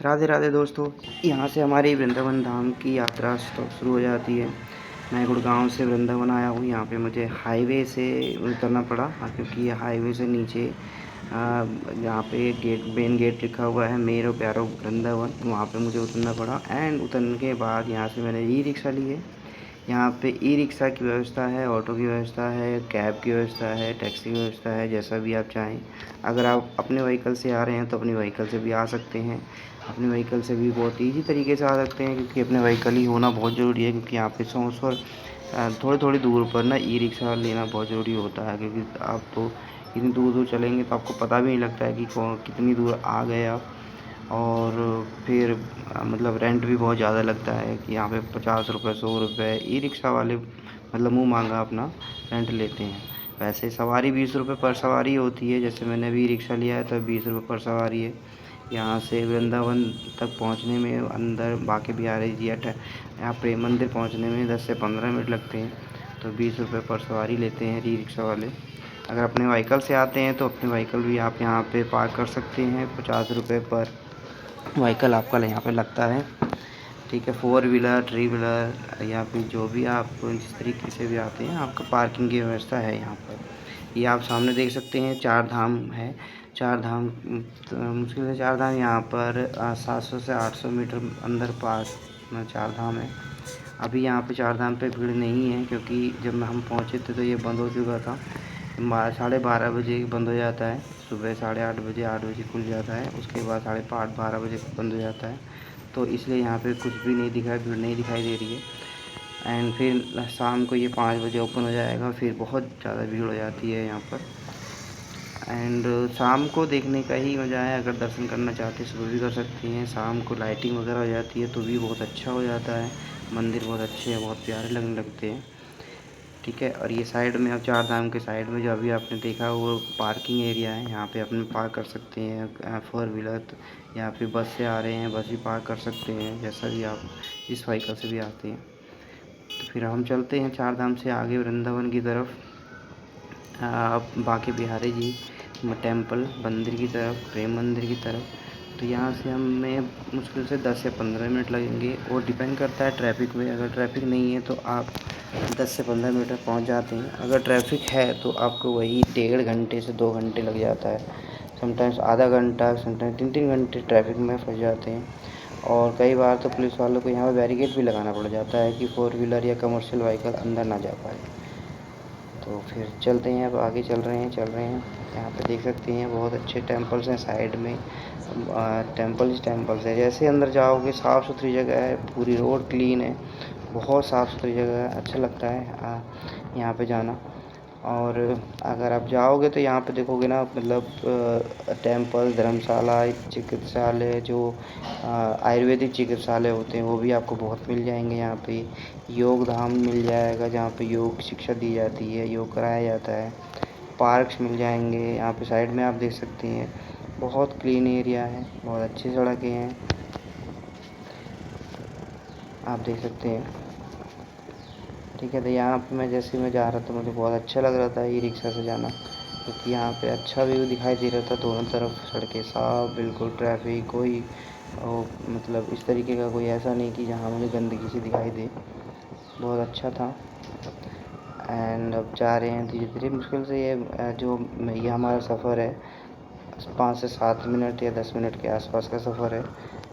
राधे राधे दोस्तों। यहाँ से हमारी वृंदावन धाम की यात्रा शुरू हो जाती है। मैं गुड़गांव से वृंदावन आया हूँ। यहाँ पे मुझे हाईवे से उतरना पड़ा, क्योंकि ये हाईवे से नीचे यहाँ पे गेट मेन गेट लिखा हुआ है मेरो प्यारो वृंदावन, वहाँ पे मुझे उतरना पड़ा। एंड उतरने के बाद यहाँ से मैंने ई रिक्शा ली है। यहाँ पे ई रिक्शा की व्यवस्था है, ऑटो की व्यवस्था है, कैब की व्यवस्था है, टैक्सी की व्यवस्था है, जैसा भी आप चाहें। अगर आप अपने व्हीकल से आ रहे हैं तो अपने व्हीकल से भी आ सकते हैं। अपने व्हीकल से भी बहुत ईज़ी तरीके से आ सकते हैं, क्योंकि अपने व्हीकल ही होना बहुत ज़रूरी है। क्योंकि यहाँ पे सोमसर थोड़ी थोड़ी दूर पर ना ई रिक्शा लेना बहुत ज़रूरी होता है, क्योंकि आप तो इतनी दूर दूर चलेंगे तो आपको पता भी नहीं लगता है कि कितनी दूर आ गए आप। और फिर मतलब रेंट भी बहुत ज़्यादा लगता है कि यहाँ पे 50 रुपये 100 रुपये ई रिक्शा वाले मतलब मुँह मांगा अपना रेंट लेते हैं। वैसे सवारी 20 रुपये पर सवारी होती है। जैसे मैंने अभी रिक्शा लिया है तो 20 रुपये पर सवारी है। यहाँ से वृंदावन तक पहुँचने में अंदर बांके बिहारी जी यहाँ प्रेम मंदिर पहुँचने में 10 से 15 मिनट लगते हैं। तो 20 रुपये पर सवारी लेते हैं ई रिक्शा वाले। अगर अपने व्हीकल से आते हैं तो अपने व्हीकल भी आप यहाँ पे पार्क कर सकते हैं। 50 रुपये पर व्हीकल आपका यहाँ पे लगता है, ठीक है। 4 व्हीलर, 3 व्हीलर या फिर जो भी आप जिस तरीके से भी आते हैं, आपका पार्किंग की व्यवस्था है यहाँ पर। ये आप सामने देख सकते हैं, 4 धाम है। 4 धाम मुश्किल से 4 धाम यहाँ पर 700 से 800 मीटर अंदर पास 4 धाम है। अभी यहाँ पे 4 धाम पे भीड़ नहीं है, क्योंकि जब हम पहुँचे थे तो ये बंद हो चुका था। 12:30 बजे बंद हो जाता है। सुबह 8:30 बजे 8 बजे खुल जाता है। उसके बाद 5:30 12 बजे बंद हो जाता है। तो इसलिए यहाँ पे कुछ भी नहीं दिखा, भीड़ नहीं दिखाई दे रही है। एंड फिर शाम को ये 5 बजे ओपन हो जाएगा। फिर बहुत ज़्यादा भीड़ हो जाती है यहाँ पर। एंड शाम को देखने का ही मज़ा है। अगर दर्शन करना चाहते हैं सुबह भी कर सकते हैं। शाम को लाइटिंग वगैरह हो जाती है तो भी बहुत अच्छा हो जाता है। मंदिर बहुत अच्छे हैं, बहुत प्यारे लगने लगते हैं, ठीक है। और ये साइड में अब 4 धाम के साइड में जो अभी आपने देखा वो पार्किंग एरिया है। यहाँ पे अपने पार्क कर सकते हैं 4 व्हीलर, या फिर बस से आ रहे हैं बस भी पार्क कर सकते हैं, जैसा भी आप जिस व्हीकल से भी आते हैं। तो फिर हम चलते हैं 4 धाम से आगे वृंदावन की तरफ, बांके बिहारी जी टेम्पल मंदिर की तरफ, प्रेम मंदिर की तरफ। तो यहाँ से हमें मुश्किल से 10 से 15 मिनट लगेंगे, और डिपेंड करता है ट्रैफिक में। अगर ट्रैफिक नहीं है तो आप 10 से 15 मिनट में पहुँच जाते हैं। अगर ट्रैफिक है तो आपको वही 1.5 घंटे से 2 घंटे लग जाता है। समटाइम्स आधा घंटा, समटाइम्स 3-3 घंटे ट्रैफिक में फँस जाते हैं। और कई बार तो पुलिस वालों को यहाँ पर बैरिकेड भी लगाना पड़ जाता है कि 4 व्हीलर या कमर्शियल व्हीकल अंदर ना जा पाए। तो फिर चलते हैं, अब आगे चल रहे हैं। यहाँ पे देख सकते हैं बहुत अच्छे टेम्पल्स हैं साइड में। टेम्पल्स है। जैसे अंदर जाओगे साफ़ सुथरी जगह है, पूरी रोड क्लीन है, बहुत साफ़ सुथरी जगह है, अच्छा लगता है यहाँ पे जाना। और अगर आप जाओगे तो यहाँ पे देखोगे ना, मतलब टेम्पल, धर्मशाला, चिकित्सालय, जो आयुर्वेदिक चिकित्सालय होते हैं वो भी आपको बहुत मिल जाएंगे यहाँ पे। योग धाम मिल जाएगा जहाँ पे योग शिक्षा दी जाती है, योग कराया जाता है। पार्क्स मिल जाएंगे यहाँ पे साइड में, आप देख सकते हैं। बहुत क्लीन एरिया है, बहुत अच्छी सड़कें हैं, आप देख सकते हैं, ठीक है। तो यहाँ पे मैं जा रहा था, मुझे बहुत अच्छा लग रहा था ई रिक्शा से जाना, क्योंकि यहाँ पे अच्छा व्यू दिखाई दे रहा था। दोनों तरफ सड़कें साफ, बिल्कुल ट्रैफिक कोई मतलब इस तरीके का कोई ऐसा नहीं कि जहाँ मुझे गंदगी सी दिखाई दे। बहुत अच्छा था। एंड अब जा रहे हैं धीरे धीरे। मुश्किल से ये हमारा सफ़र है 5 से 7 मिनट या 10 मिनट के आसपास का सफ़र है।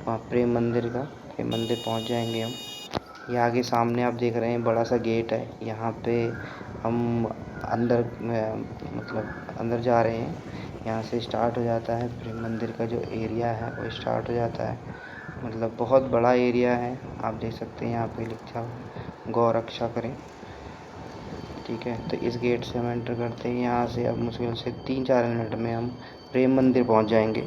वहाँ प्रेम मंदिर पहुँच जाएंगे हम। ये आगे सामने आप देख रहे हैं बड़ा सा गेट है। यहाँ पे हम अंदर मतलब अंदर जा रहे हैं। यहाँ से स्टार्ट हो जाता है प्रेम मंदिर का जो एरिया है, वो स्टार्ट हो जाता है। मतलब बहुत बड़ा एरिया है, आप देख सकते हैं। यहाँ पे लिखा गौ रक्षा करें, ठीक है। तो इस गेट से हम एंटर करते हैं। यहाँ से अब मुश्किल से 3-4 मिनट में हम प्रेम मंदिर पहुँच जाएंगे।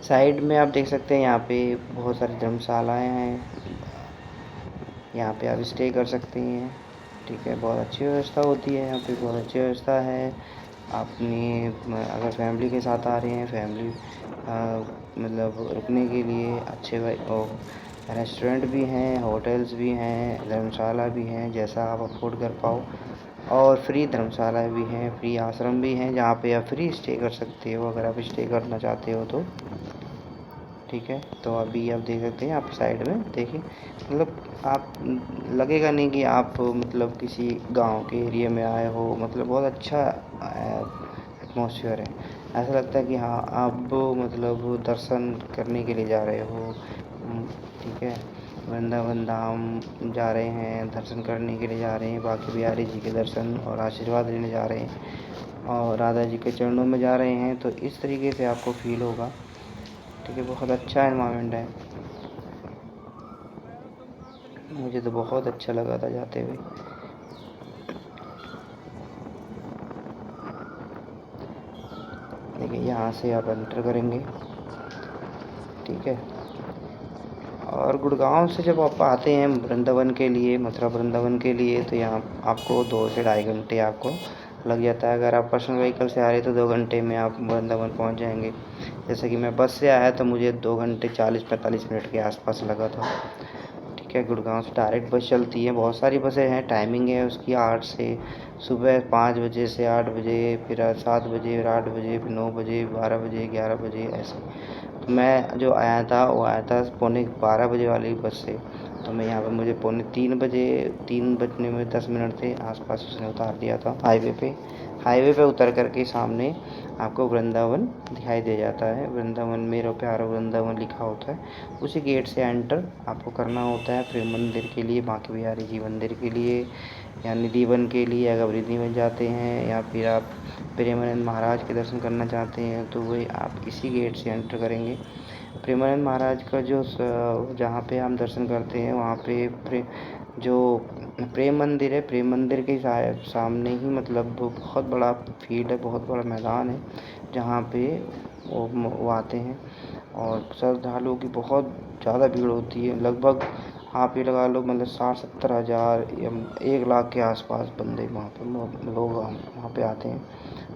साइड में आप देख सकते हैं यहाँ पे बहुत सारी धर्मशालाएँ हैं, यहाँ पे आप स्टे कर सकते हैं, ठीक है। बहुत अच्छी व्यवस्था होती है यहाँ पे, बहुत अच्छी व्यवस्था है। अपनी अगर फैमिली के साथ आ रहे हैं, फैमिली मतलब रुकने के लिए अच्छे रेस्टोरेंट भी हैं, होटल्स भी हैं, धर्मशाला भी हैं, जैसा आप अफोर्ड कर पाओ। और फ्री धर्मशाला भी हैं, फ्री आश्रम भी हैं, जहाँ पे आप फ्री स्टे कर सकते हो अगर आप स्टे करना चाहते हो तो। ठीक है। तो अभी आप देख सकते हैं, आप साइड में देखिए, मतलब आप लगेगा नहीं कि आप मतलब किसी गांव के एरिया में आए हो, मतलब बहुत अच्छा एटमॉस्फेयर है। ऐसा लगता है कि हाँ, आप मतलब दर्शन करने के लिए जा रहे हो। ठीक है। वृंदावन धाम जा रहे हैं, दर्शन करने के लिए जा रहे हैं, बांके बिहारी जी के दर्शन और आशीर्वाद लेने जा रहे हैं और राधा जी के चरणों में जा रहे हैं, तो इस तरीके से आपको फील होगा। ठीक है, बहुत अच्छा एनवायरनमेंट है। मुझे तो बहुत अच्छा लगा था जाते हुए। देखिए, यहाँ से आप एंटर करेंगे। ठीक है। और गुड़गांव से जब आप आते हैं वृंदावन के लिए, मथुरा वृंदावन के लिए, तो यहाँ आपको 2 से ढाई घंटे आपको लग जाता है। अगर आप पर्सनल व्हीकल से आ रहे हैं तो 2 घंटे में आप वृंदावन पहुँच जाएंगे। जैसे कि मैं बस से आया तो मुझे 2 घंटे 40-45 मिनट के आसपास लगा था। ठीक है। गुड़गांव से डायरेक्ट बस चलती है, बहुत सारी बसें हैं। टाइमिंग है उसकी 8 से सुबह 5 बजे से 8 बजे, फिर 7 बजे, फिर 8 बजे, फिर 9 बजे, 12 बजे, 11 बजे, ऐसे। तो मैं जो आया था वो आया था पौने 12 बजे वाली बस से। तो मैं यहाँ पे, मुझे पौने 3 बजे, 3 बजने में 10 मिनट थे आसपास उसने उतार दिया था हाईवे पे उतर करके सामने आपको वृंदावन दिखाई दे जाता है। वृंदावन मेरा प्यारा वृंदावन लिखा होता है। उसी गेट से एंटर आपको करना होता है प्रेम मंदिर के लिए, बांके बिहारी जी मंदिर के लिए, या निधिवन के लिए। अगर निधिवन जाते हैं या फिर आप प्रेमानंद महाराज के दर्शन करना चाहते हैं तो वही आप इसी गेट से एंटर करेंगे। प्रेमानंद महाराज का जो जहाँ पे हम दर्शन करते हैं वहाँ पे जो प्रेम मंदिर है, प्रेम मंदिर के सामने ही मतलब बहुत बड़ा फील्ड है, बहुत बड़ा मैदान है, जहाँ पे वो आते हैं और श्रद्धालुओं की बहुत ज़्यादा भीड़ होती है। लगभग आप ये लगा लो, मतलब 60-70 हज़ार या 1 लाख के आसपास बंदे वहाँ पे लोग वहाँ पे आते हैं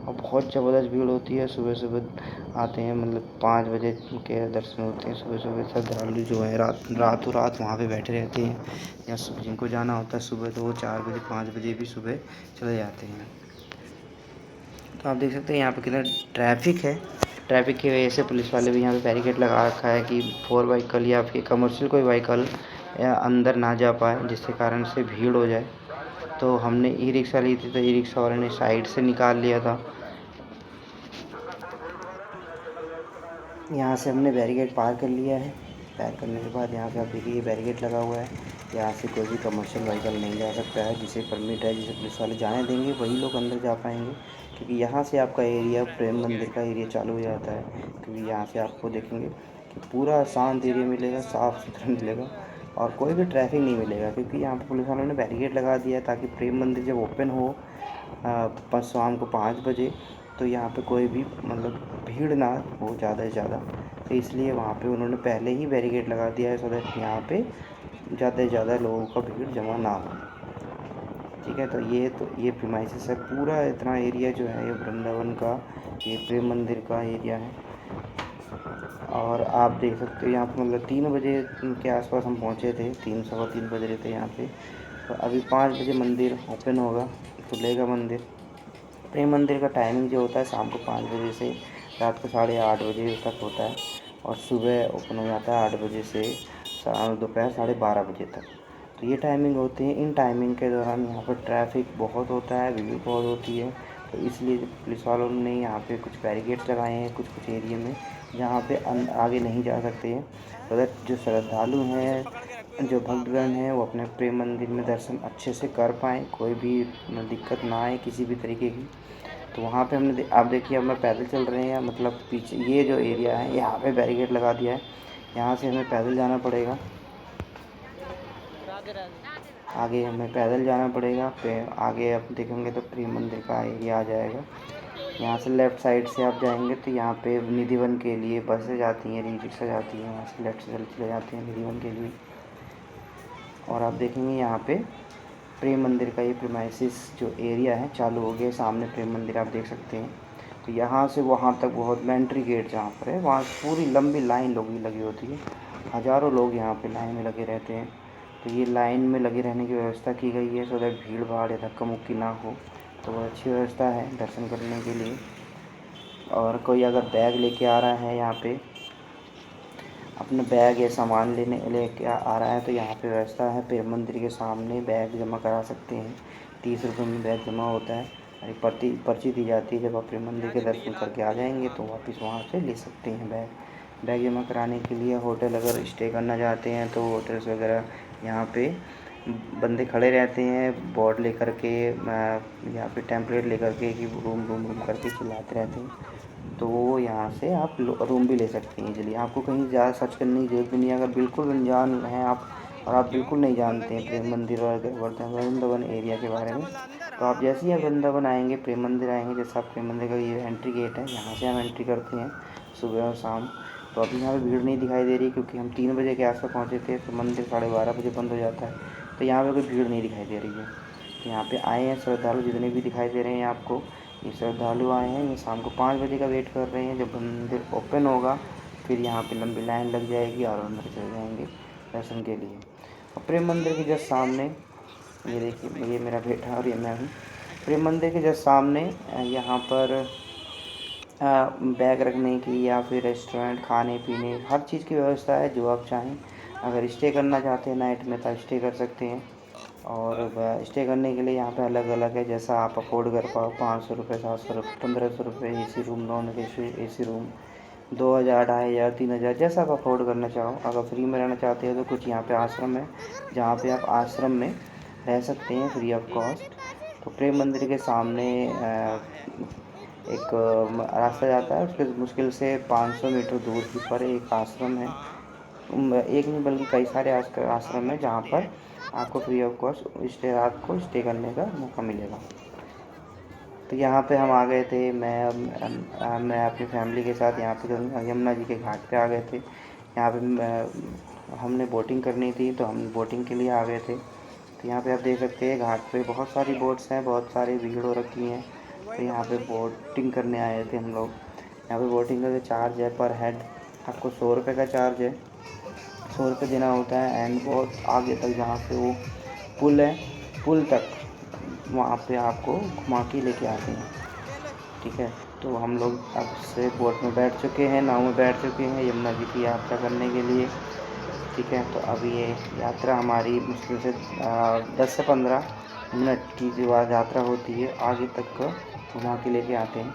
और बहुत ज़बरदस्त भीड़ होती है। सुबह सुबह आते हैं, मतलब 5 बजे के दर्शन होते हैं। सुबह सुबह श्रद्धालु जो है रातों रात वहाँ पे बैठे रहते हैं, या जिनको जाना होता है सुबह तो वो 4 बजे 5 बजे भी सुबह चले जाते हैं। तो आप देख सकते हैं यहाँ पे कितना ट्रैफिक है। ट्रैफिक की वजह से पुलिस वाले भी यहाँ पे बैरिकेड लगा रखा है कि 4 व्हीकल या फिर कमर्शियल कोई व्हीकल अंदर ना जा पाए, जिसके कारण से भीड़ हो जाए। तो हमने ई रिक्शा ली थी, तो ई रिक्शा वाले ने साइड से निकाल लिया था। यहाँ से हमने बैरिकेड पार कर लिया है। पार करने के बाद यहाँ पे आप देखिए बैरिकेड लगा हुआ है। यहाँ से कोई भी कमर्शियल व्हीकल नहीं जा सकता है। जिसे परमिट है, जिसे पुलिस वाले जाने देंगे वही लोग अंदर जा पाएंगे, क्योंकि यहाँ से आपका एरिया प्रेम मंदिर का एरिया चालू हो जाता है। क्योंकि यहाँ से आपको देखेंगे कि पूरा शांत एरिया मिलेगा, साफ़ सुथरा मिलेगा और कोई भी ट्रैफिक नहीं मिलेगा, क्योंकि यहाँ पर पुलिस वालों ने बैरिकेड लगा दिया है ताकि प्रेम मंदिर जब ओपन हो शाम को 5 बजे, तो यहाँ पे कोई भी मतलब भीड़ ना हो ज़्यादा से ज़्यादा। तो इसलिए वहाँ पे उन्होंने पहले ही बैरिकेड लगा दिया है, सो दैट यहाँ पे ज़्यादा से ज़्यादा लोगों का भीड़ जमा ना हो। ठीक है। तो ये प्रीमाइसेस है। पूरा इतना एरिया जो है ये वृंदावन का, ये प्रेम मंदिर का एरिया है। और आप देख सकते हो यहाँ पे मतलब 3 बजे के आसपास हम पहुँचे थे, 3 सवा 3 बज रहे थे यहाँ पे। तो अभी 5 बजे मंदिर ओपन होगा, खुलेगा मंदिर। प्रेम मंदिर का टाइमिंग जो होता है शाम को 5 बजे से रात को 8:30 बजे तक होता है, और सुबह ओपन हो जाता है 8 बजे से दोपहर 12:30 बजे तक। तो ये टाइमिंग होती है। इन टाइमिंग के दौरान यहाँ पर ट्रैफिक बहुत होता है, भीड़ बहुत होती है। तो इसलिए पुलिस वालों ने यहाँ पे कुछ बैरिकेड्स लगाए हैं कुछ कुछ एरिया में, जहाँ पे आगे नहीं जा सकते हैं, तो दैट जो श्रद्धालु हैं, जो भक्तगण हैं, वो अपने प्रेम मंदिर में दर्शन अच्छे से कर पाएँ, कोई भी दिक्कत ना आए किसी भी तरीके की। तो वहाँ पे आप देखिए, अब मैं पैदल चल रहे हैं, मतलब पीछे ये जो एरिया है यहाँ पे बैरिकेड लगा दिया है। यहाँ से हमें पैदल जाना पड़ेगा, आगे हमें पैदल जाना पड़ेगा। फिर आगे आप देखेंगे तो प्रेम मंदिर का एरिया आ जाएगा। यहाँ से लेफ़्ट साइड से आप जाएंगे तो यहाँ पे निधिवन के लिए बसें जाती हैं, ई रिक्शा जाती हैं, वहाँ से लेफ़्ट से चले जाते हैं निधिवन के लिए। और आप देखेंगे यहाँ पे प्रेम मंदिर का ये प्रीमाइसिस जो एरिया है चालू हो गया। सामने प्रेम मंदिर आप देख सकते हैं। तो यहाँ से वहाँ तक बहुत एंट्री गेट जहाँ पर है वहाँ पूरी लंबी लाइन लोगों की लगी होती है। हज़ारों लोग यहाँ पे लाइन में लगे रहते हैं। तो ये लाइन में लगे रहने की व्यवस्था की गई है, सो दैट भीड़ भाड़ या धक्का मुक्की ना हो। तो बहुत अच्छी व्यवस्था है दर्शन करने के लिए। और कोई अगर बैग लेके आ रहा है यहाँ पे, अपना बैग या सामान लेके आ रहा है तो यहाँ पे व्यवस्था है। प्रेम मंदिर के सामने बैग जमा करा सकते हैं। 30 रुपये में बैग जमा होता है और एक पर्ची दी जाती है। जब आप प्रेम मंदिर के दर्शन करके आ जाएंगे तो वापस वहाँ से ले सकते हैं बैग जमा कराने के लिए। होटल अगर स्टे करना चाहते हैं तो होटल्स वगैरह यहाँ पे बंदे खड़े रहते हैं बोर्ड लेकर के, यहाँ पे टेम्पलेट लेकर के कि रूम रूम रूम करके चिल्लाते रहते हैं। तो यहाँ से आप रूम भी ले सकते हैं इजीली। आपको कहीं ज़्यादा सर्च करने की ज़रूरत भी नहीं है। अगर बिल्कुल अनजान हैं आप और आप बिल्कुल नहीं जानते हैं प्रेम मंदिर और वृंदावन एरिया के बारे में, तो आप जैसे ही वृंदावन आएंगे, प्रेम मंदिर आएंगे, जैसे आप प्रेम मंदिर का ये एंट्री गेट है, यहाँ से हम एंट्री करते हैं सुबह और शाम। तो अभी यहाँ पे भीड़ नहीं दिखाई दे रही क्योंकि हम 3 बजे के आसपास पहुँचे थे, तो मंदिर 12:30 बजे बंद हो जाता है। तो यहाँ पे कोई भीड़ नहीं दिखाई दे रही है। तो यहाँ पे आए हैं श्रद्धालु जितने भी दिखाई दे रहे हैं आपको, ये श्रद्धालु आए हैं। ये शाम को 5 बजे का वेट कर रहे हैं। जब मंदिर ओपन होगा फिर यहाँ पे लंबी लाइन लग जाएगी और अंदर चले जाएंगे दर्शन के लिए। और प्रेम मंदिर के जस्ट सामने ये देखिए, ये मेरा बेटा और ये मैं हूँ। प्रेम मंदिर के जस्ट सामने यहाँ पर बैग रखने की या फिर रेस्टोरेंट, खाने पीने हर चीज़ की व्यवस्था है जो आप चाहें। अगर स्टे करना चाहते हैं नाइट में तो स्टे कर सकते हैं। और स्टे करने के लिए यहाँ पे अलग अलग है, जैसा आप अफोर्ड कर पाओ। 500 रुपये, 700 रुपये, 1500 रुपये AC room, non AC room, 2000, 2500, 3000, जैसा आप अफोर्ड करना चाहो। अगर फ्री में रहना चाहते हो तो कुछ यहाँ पे आश्रम है जहाँ पे आप आश्रम में रह सकते हैं फ्री ऑफ कॉस्ट। तो प्रेम मंदिर के सामने एक रास्ता जाता है, उसके मुश्किल से 500 मीटर दूर की पर एक आश्रम है। एक नहीं बल्कि कई सारे आश्रम हैं जहाँ पर आपको फ्री ऑफ कॉस्ट रात को स्टे करने का मौका मिलेगा। तो यहाँ पे हम आ गए थे, मैं अपनी फैमिली के साथ यहाँ पे यमुना जी के घाट पे आ गए थे। यहाँ पे हमने बोटिंग करनी थी तो हम बोटिंग के लिए आ गए थे। तो यहाँ पे आप देख सकते हैं घाट पे बहुत सारी बोट्स हैं, बहुत सारी भीड़ हो रखी हैं। तो यहाँ पे बोटिंग करने आए थे हम लोग। यहाँ पे बोटिंग का जो चार्ज है पर हेड आपको 100 रुपये का चार्ज है, 100 रुपये देना होता है। एंड बहुत आगे तक जहाँ पे वो पुल है, पुल तक वहाँ पे आपको घुमा के लेके आते हैं। ठीक है, तो हम लोग अब से बोट में बैठ चुके हैं, नाव में बैठ चुके हैं यमुना जी की यात्रा करने के लिए। ठीक है, तो अब ये यात्रा हमारी मुश्किल से 10 से 15 मिनट की जो यात्रा होती है आगे तक घुमा के लेके आते हैं।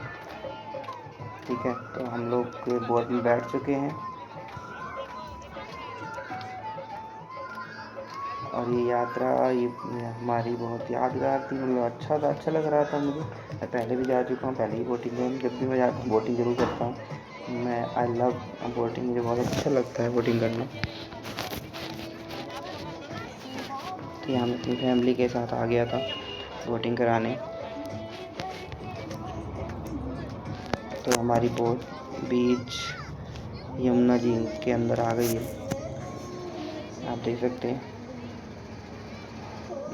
ठीक है, तो हम लोग बोट में बैठ चुके हैं और ये यात्रा ये हमारी बहुत यादगार थी। मतलब अच्छा लग रहा था मुझे। मैं पहले भी जा चुका हूँ, पहले ही बोटिंग में, जब भी मैं जाता हूँ बोटिंग ज़रूर करता हूँ। मैं आई लव बोटिंग, मुझे बहुत अच्छा लगता है बोटिंग करना। तो यहाँ मैं अपनी फैमिली के साथ आ गया था बोटिंग कराने। तो हमारी बोट बीच यमुना जी के अंदर आ गई है, आप देख सकते हैं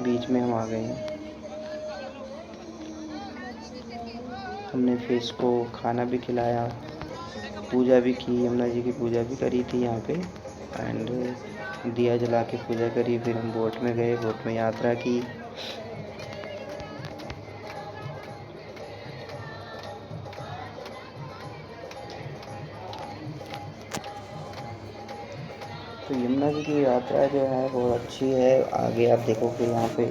बीच में हम आ गए हैं। हमने फिश को खाना भी खिलाया, पूजा भी की, यमुना जी की पूजा भी करी थी यहाँ पे। एंड दिया जला के पूजा करी। फिर हम बोट में गए, बोट में यात्रा की। तो यमुना जी की यात्रा जो है बहुत अच्छी है। आगे आप देखोगे यहाँ पे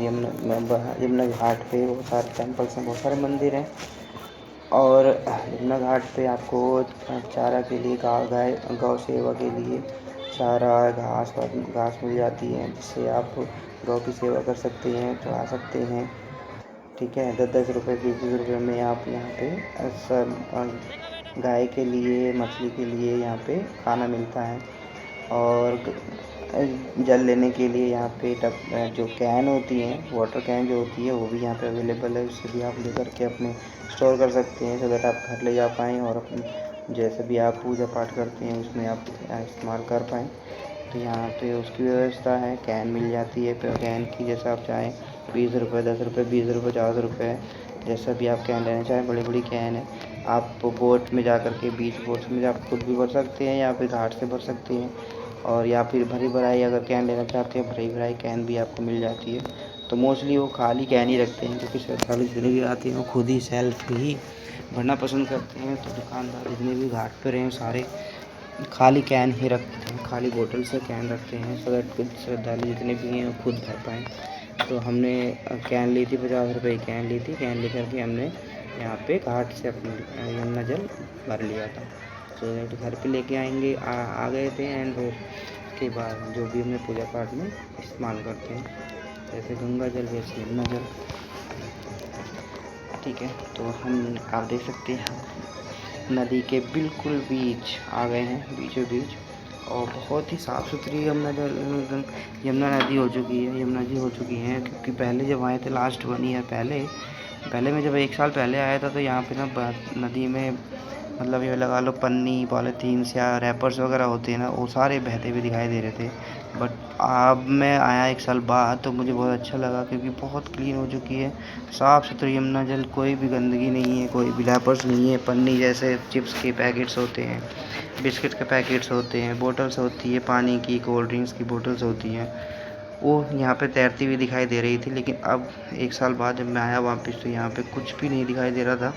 यमुना घाट पे बहुत सारे टेम्पल्स हैं, बहुत सारे मंदिर हैं। और यमुना घाट पे आपको चारा के लिए गौ सेवा के लिए चारा, घास मिल जाती है, जिससे आप गौ की सेवा कर सकते हैं, चढ़ा सकते हैं। ठीक है, 10-10 रुपये, 20-20 रुपये में आप यहाँ पे सब गाय के लिए, मछली के लिए यहाँ पे खाना मिलता है। और जल लेने के लिए यहाँ पे जो कैन होती हैं, वाटर कैन जो होती है वो भी यहाँ पे अवेलेबल है। उससे भी आप लेकर के अपने स्टोर कर सकते हैं, सो दैट आप घर ले जा पाएँ और अपने जैसे भी आप पूजा पाठ करते हैं उसमें आप इस्तेमाल कर पाएँ। तो यहाँ पे उसकी व्यवस्था है, कैन मिल जाती है। कैन की जैसा आप चाहें, 20 रुपये, 10 रुपये, 20 रुपये, 40 रुपये, जैसा भी आप कैन लेना चाहें। बड़ी बड़ी कैन है। आप बोट में जा कर के बीच बोट में आप खुद भी भर सकते हैं या फिर घाट से भर सकते हैं। और या फिर भरी भराई अगर कैन लेना चाहते हैं, भरी भराई कैन भी आपको मिल जाती है। तो मोस्टली वो खाली कैन ही रखते हैं क्योंकि श्रद्धालु जितने भी आते हैं वो खुद ही सेल्फ ही भरना पसंद करते हैं। तो दुकानदार जितने भी घाट पर हैं सारे खाली कैन ही रखते हैं, खाली बोतल से कैन रखते हैं सो दैट कुछ श्रद्धालु जितने भी हैं वो खुद भर पाएँ। तो हमने कैन ली थी, 50 रुपए की कैन ली थी। कैन लेकर के हमने यहाँ पे घाट से अपनी यमुना जल भर लिया था। सो दैट घर पे लेके आएंगे आ गए थे। एंड फिर उसके बाद जो भी हमने पूजा पाठ में इस्तेमाल करते हैं, जैसे गंगा जल वैसे यमुना जल। ठीक है, तो हम आप देख सकते हैं नदी के बिल्कुल बीच आ गए हैं, बीचों बीच। और बहुत ही साफ़ सुथरी यमुना नदी हो चुकी है, यमुना जी हो चुकी हैं। क्योंकि पहले जब आए थे लास्ट 1 ईयर पहले, मैं जब 1 साल पहले आया था तो यहाँ पे ना नदी में मतलब ये लगा लो पन्नी, पॉलीथीन्स या रैपर्स वगैरह होते हैं ना, वो सारे बहते हुए दिखाई दे रहे थे। बट अब मैं आया 1 साल बाद तो मुझे बहुत अच्छा लगा, क्योंकि बहुत क्लीन हो चुकी है, साफ़ सुथरी यमुना जल। कोई भी गंदगी नहीं है, कोई भी रैपर्स नहीं है। पन्नी जैसे चिप्स के पैकेट्स होते हैं, बिस्किट के पैकेट्स होते हैं, बोटल्स होती है पानी की, कोल्ड ड्रिंक्स की बोटल्स होती हैं, वो यहाँ पे तैरती हुई दिखाई दे रही थी। लेकिन अब 1 साल बाद जब मैं आया वापस तो यहाँ पे कुछ भी नहीं दिखाई दे रहा था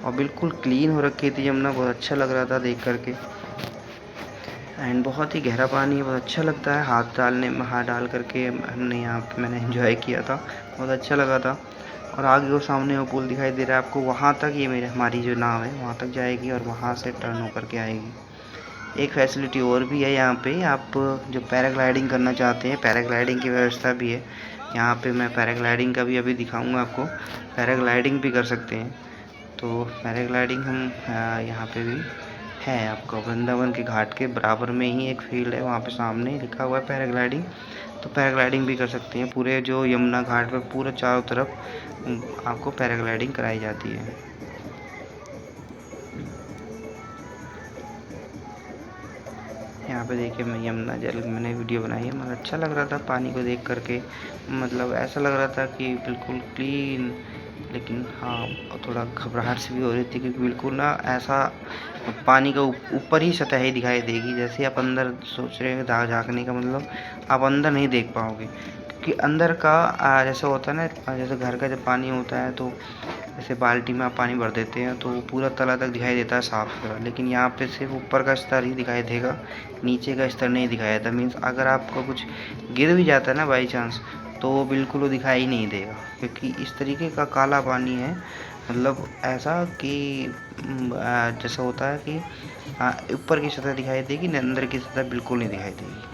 और बिल्कुल क्लीन हो रखी थी यमुना। बहुत अच्छा लग रहा था देख कर के। एंड बहुत ही गहरा पानी है, बहुत अच्छा लगता है हाथ डाल करके हमने यहाँ पे मैंने एंजॉय किया था, बहुत अच्छा लगा था। और आगे वो सामने वो पुल दिखाई दे रहा है आपको, वहाँ तक ये हमारी जो नाव है वहाँ तक जाएगी और वहाँ से टर्न होकर के आएगी। एक फैसिलिटी और भी है यहाँ पे, आप जो पैराग्लाइडिंग करना चाहते हैं, पैराग्लाइडिंग की व्यवस्था भी है यहाँ पे। मैं पैराग्लाइडिंग का भी अभी दिखाऊंगा आपको, पैराग्लाइडिंग भी कर सकते हैं। तो पैराग्लाइडिंग हम यहाँ पे भी है आपको, वृंदावन के घाट के बराबर में ही एक फील्ड है, वहाँ पे सामने लिखा हुआ है पैराग्लाइडिंग। तो पैराग्लाइडिंग भी कर सकते हैं। पूरे जो यमुना घाट पे पूरे चारों तरफ आपको पैराग्लाइडिंग कराई जाती है। यहाँ पे देखिए मैं यमुना जल मैंने वीडियो बनाई है, मतलब अच्छा लग रहा था पानी को देख करके। मतलब ऐसा लग रहा था कि बिल्कुल क्लीन, लेकिन हाँ थोड़ा घबराहट सी भी हो रही थी, क्योंकि बिल्कुल ना ऐसा पानी का ऊपर ही सतह ही दिखाई देगी। जैसे आप अंदर सोच रहे हैं झाँकने का, मतलब आप अंदर नहीं देख पाओगे, क्योंकि अंदर का जैसे होता है ना, जैसे घर का जब पानी होता है तो जैसे बाल्टी में आप पानी भर देते हैं तो पूरा तला तक दिखाई देता है साफ़ सुथरा। लेकिन यहाँ पे सिर्फ ऊपर का स्तर ही दिखाई देगा, नीचे का स्तर नहीं दिखाई देता। मीन्स अगर आपको कुछ गिर भी जाता है ना बाई चांस, तो वो बिल्कुल वो दिखाई नहीं देगा, क्योंकि इस तरीके का काला पानी है। मतलब ऐसा कि जैसा होता है कि ऊपर की सतह दिखाई देगी, अंदर की सतह बिल्कुल नहीं दिखाई देगी।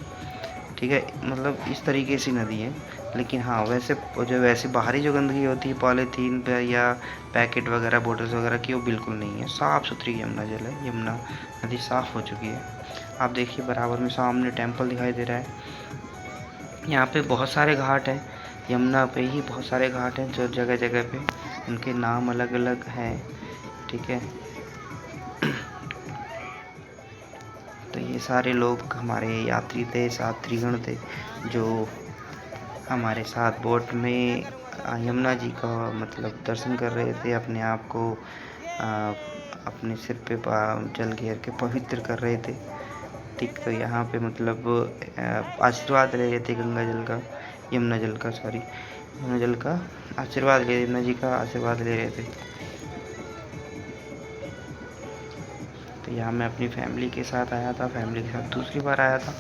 ठीक है, मतलब इस तरीके से नदी है। लेकिन हाँ वैसे बाहरी जो गंदगी होती है पॉलीथीन पे या पैकेट वगैरह बोटल्स वगैरह की, वो बिल्कुल नहीं है। साफ़ सुथरी यमुना जल है, यमुना नदी साफ़ हो चुकी है। आप देखिए बराबर में सामने टेम्पल दिखाई दे रहा है। यहाँ पे बहुत सारे घाट हैं, यमुना पे ही बहुत सारे घाट हैं जो जगह जगह पे उनके नाम अलग अलग हैं। ठीक है, तो ये सारे लोग हमारे यात्री थे, यात्रीगण थे, जो हमारे साथ बोट में यमुना जी का मतलब दर्शन कर रहे थे, अपने आप को अपने सिर पे जल घेर के पवित्र कर रहे थे। ठीक, तो यहाँ पे मतलब आशीर्वाद ले रहे थे गंगा जल का, यमुना जल का, सॉरी यमुना जल का आशीर्वाद ले, यमुना जी का आशीर्वाद ले रहे थे। तो यहाँ मैं अपनी फैमिली के साथ आया था, फैमिली के साथ दूसरी बार आया था,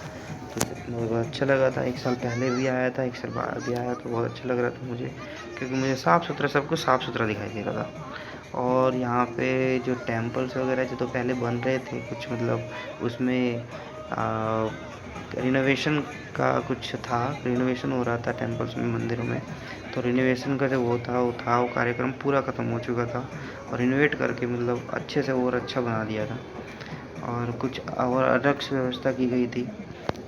तो बहुत अच्छा लगा था। 1 साल पहले भी आया था, 1 साल बाद भी आया तो बहुत अच्छा लग रहा था मुझे, क्योंकि मुझे साफ़ सुथरा सब कुछ साफ़ सुथरा दिखाई दे रहा था। और यहाँ पे जो टेम्पल्स वगैरह जो तो पहले बन रहे थे कुछ, मतलब उसमें रिनोवेशन का कुछ था, रिनोवेशन हो रहा था टेम्पल्स में, मंदिरों में। तो रिनोवेशन का जो वो कार्यक्रम पूरा ख़त्म हो चुका था, और रिनोवेट करके मतलब अच्छे से और अच्छा बना दिया था। और कुछ और अलग से व्यवस्था की गई थी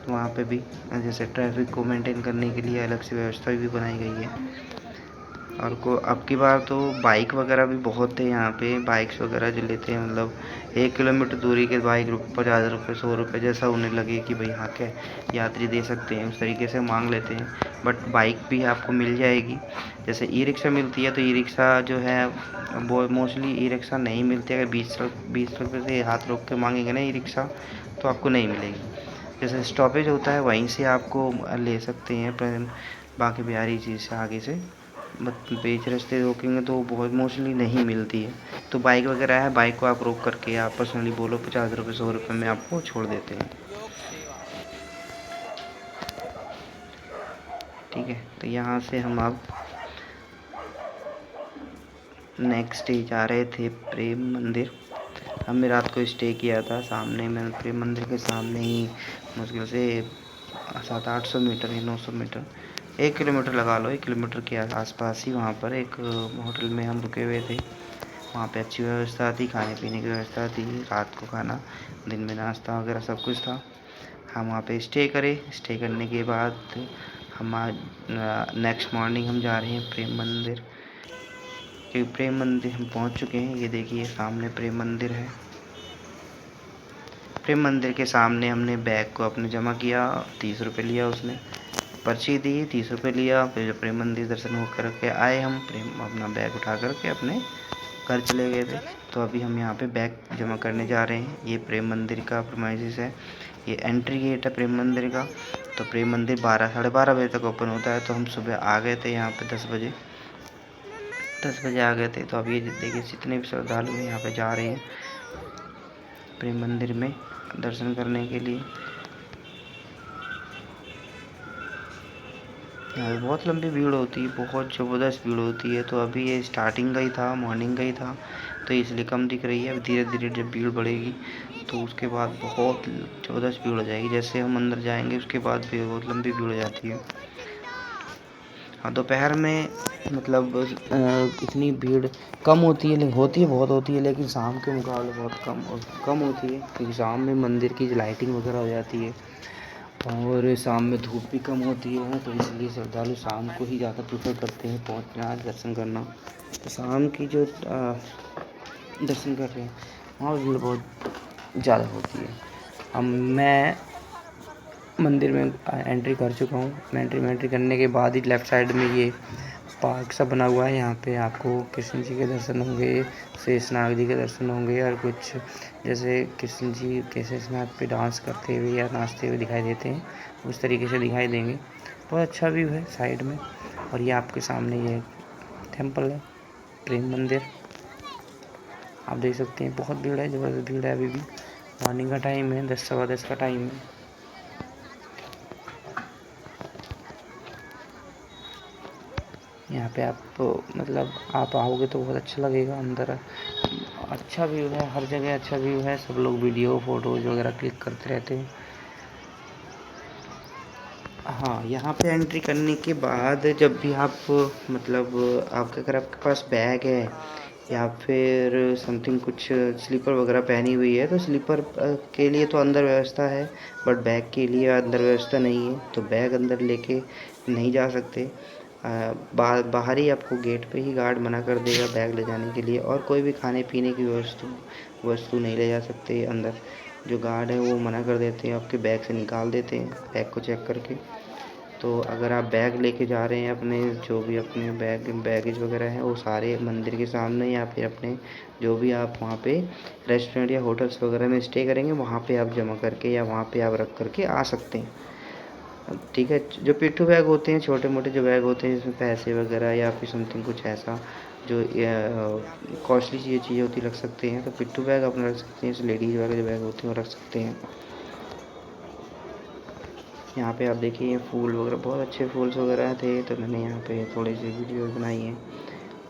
वहाँ पे भी, जैसे ट्रैफिक को मेंटेन करने के लिए अलग से व्यवस्था भी बनाई गई है। और अब की बार तो बाइक वगैरह भी बहुत है यहाँ पे, बाइक्स वगैरह जो लेते हैं, मतलब 1 किलोमीटर दूरी के बाइक 50 रुपये 100 रुपये जैसा उन्हें लगे कि भाई हाँ क्या यात्री दे सकते हैं, उस तरीके से मांग लेते हैं। बट बाइक भी आपको मिल जाएगी, जैसे ई रिक्शा मिलती है, तो ई रिक्शा जो है वो मोस्टली ई रिक्शा नहीं मिलती। अगर 20 रुपये से हाथ रोक के मांगेंगे ना ई रिक्शा, तो आपको नहीं मिलेगी। जैसे स्टॉपेज होता है वहीं से आपको ले सकते हैं, बाकी बिहारी चीज़ से आगे से। बीच रास्ते रोकेंगे तो बहुत मोस्टली नहीं मिलती है। तो बाइक वगैरह है, बाइक को आप रोक करके आप पर्सनली बोलो 50 रुपये 100 रुपये में आपको छोड़ देते हैं। ठीक है, तो यहाँ से हम अब नेक्स्ट डे जा रहे थे प्रेम मंदिर। हमने रात को स्टे किया था सामने में, प्रेम मंदिर के सामने ही मुश्किल से 700-800 मीटर या 900 मीटर, 1 किलोमीटर लगा लो, 1 किलोमीटर के आसपास ही वहाँ पर एक होटल में हम रुके हुए थे। वहाँ पे अच्छी व्यवस्था थी, खाने पीने की व्यवस्था थी, रात को खाना, दिन में नाश्ता वगैरह सब कुछ था। हम वहाँ पे स्टे करने के बाद हम आज नेक्स्ट मॉर्निंग हम जा रहे हैं प्रेम मंदिर। क्योंकि प्रेम मंदिर हम पहुँच चुके हैं। ये देखिए सामने प्रेम मंदिर है। प्रेम मंदिर के सामने हमने बैग को अपने जमा किया, 30 रुपये लिया उसने, पर्ची दी, 30 रुपये लिया। फिर जब प्रेम मंदिर दर्शन हो करके आए हम, अपना बैग उठा करके अपने घर चले गए थे। तो अभी हम यहाँ पे बैग जमा करने जा रहे हैं। ये प्रेम मंदिर का प्रीमाइसेस है, ये एंट्री गेट है प्रेम मंदिर का। तो प्रेम मंदिर 12-12:30 बजे तक ओपन होता है। तो हम सुबह आ गए थे यहाँ पे 10 बजे आ गए थे। तो अभी ये देखिए जितने भी श्रद्धालु हैं यहाँ पे जा रहे हैं प्रेम मंदिर में दर्शन करने के लिए। यहाँ पे बहुत लंबी भीड़ होती है, बहुत ज़बरदस्त भीड़ होती है। तो अभी ये स्टार्टिंग का ही था, मॉर्निंग का ही था, तो इसलिए कम दिख रही है। अब धीरे धीरे जब भीड़ बढ़ेगी तो उसके बाद बहुत ज़बरदस्त भीड़ हो जाएगी। जैसे हम अंदर जाएंगे उसके बाद भी बहुत लंबी भीड़ हो जाती है। हाँ, दोपहर में मतलब इतनी भीड़ कम होती है, लेकिन बहुत होती है, लेकिन शाम के मुकाबले बहुत कम होती है, क्योंकि शाम में मंदिर की लाइटिंग वगैरह हो जाती है और शाम में धूप भी कम होती है। तो इसलिए श्रद्धालु शाम को ही ज़्यादा प्रेफर करते हैं पहुंचना, दर्शन करना। तो शाम की जो दर्शन कर रहे हैं वहाँ भीड़ बहुत ज़्यादा होती है। मैं मंदिर में एंट्री कर चुका हूँ। एंट्री करने के बाद ही लेफ़्ट साइड में ये पार्क सा बना हुआ है। यहाँ पे आपको कृष्ण जी के दर्शन होंगे, शेषनाग जी के दर्शन होंगे, और कुछ जैसे कृष्ण जी के शेषनाग पे डांस करते हुए या नाचते हुए दिखाई देते हैं, उस तरीके से दिखाई देंगे। बहुत अच्छा व्यू है साइड में। और ये आपके सामने ये टेम्पल है प्रेम मंदिर, आप देख सकते हैं। बहुत भीड़ है, ज़बरदस्त भीड़ है। अभी भी मॉर्निंग का टाइम है, 10-10:15 का टाइम है। यहाँ पे आप मतलब आप आओगे तो बहुत अच्छा लगेगा। अंदर अच्छा व्यू है, हर जगह अच्छा व्यू है। सब लोग वीडियो फोटोज़ वगैरह क्लिक करते रहते हैं। हाँ, यहाँ पे एंट्री करने के बाद जब भी आप मतलब आपके अगर आपके पास बैग है या फिर समथिंग कुछ स्लीपर वगैरह पहनी हुई है, तो स्लीपर के लिए तो अंदर व्यवस्था है, बट बैग के लिए अंदर व्यवस्था नहीं है। तो बैग अंदर लेके नहीं जा सकते। बाहर ही आपको गेट पे ही गार्ड मना कर देगा बैग ले जाने के लिए, और कोई भी खाने पीने की वस्तु नहीं ले जा सकते अंदर। जो गार्ड है वो मना कर देते हैं, आपके बैग से निकाल देते हैं बैग को चेक करके। तो अगर आप बैग लेके जा रहे हैं अपने, जो भी अपने बैगेज वगैरह हैं, वो सारे मंदिर के सामने या फिर अपने जो भी आप वहाँ पे रेस्टोरेंट या होटल्स वगैरह में स्टे करेंगे वहाँ पे आप जमा करके या वहाँ पे आप रख करके आ सकते हैं। ठीक है, जो पिट्ठू बैग होते हैं, छोटे मोटे जो बैग होते हैं जिसमें पैसे वगैरह या फिर समथिंग कुछ ऐसा जो कॉस्टली चीज़ें होती रख सकते हैं, तो पिट्ठू बैग अपना रख सकते हैं। लेडीज़ वाले जो बैग होते हैं वो रख सकते हैं। यहाँ पे आप देखिए फूल वगैरह, बहुत अच्छे फूल्स वगैरह थे, तो मैंने यहाँ पे थोड़ी सी वीडियो बनाई है।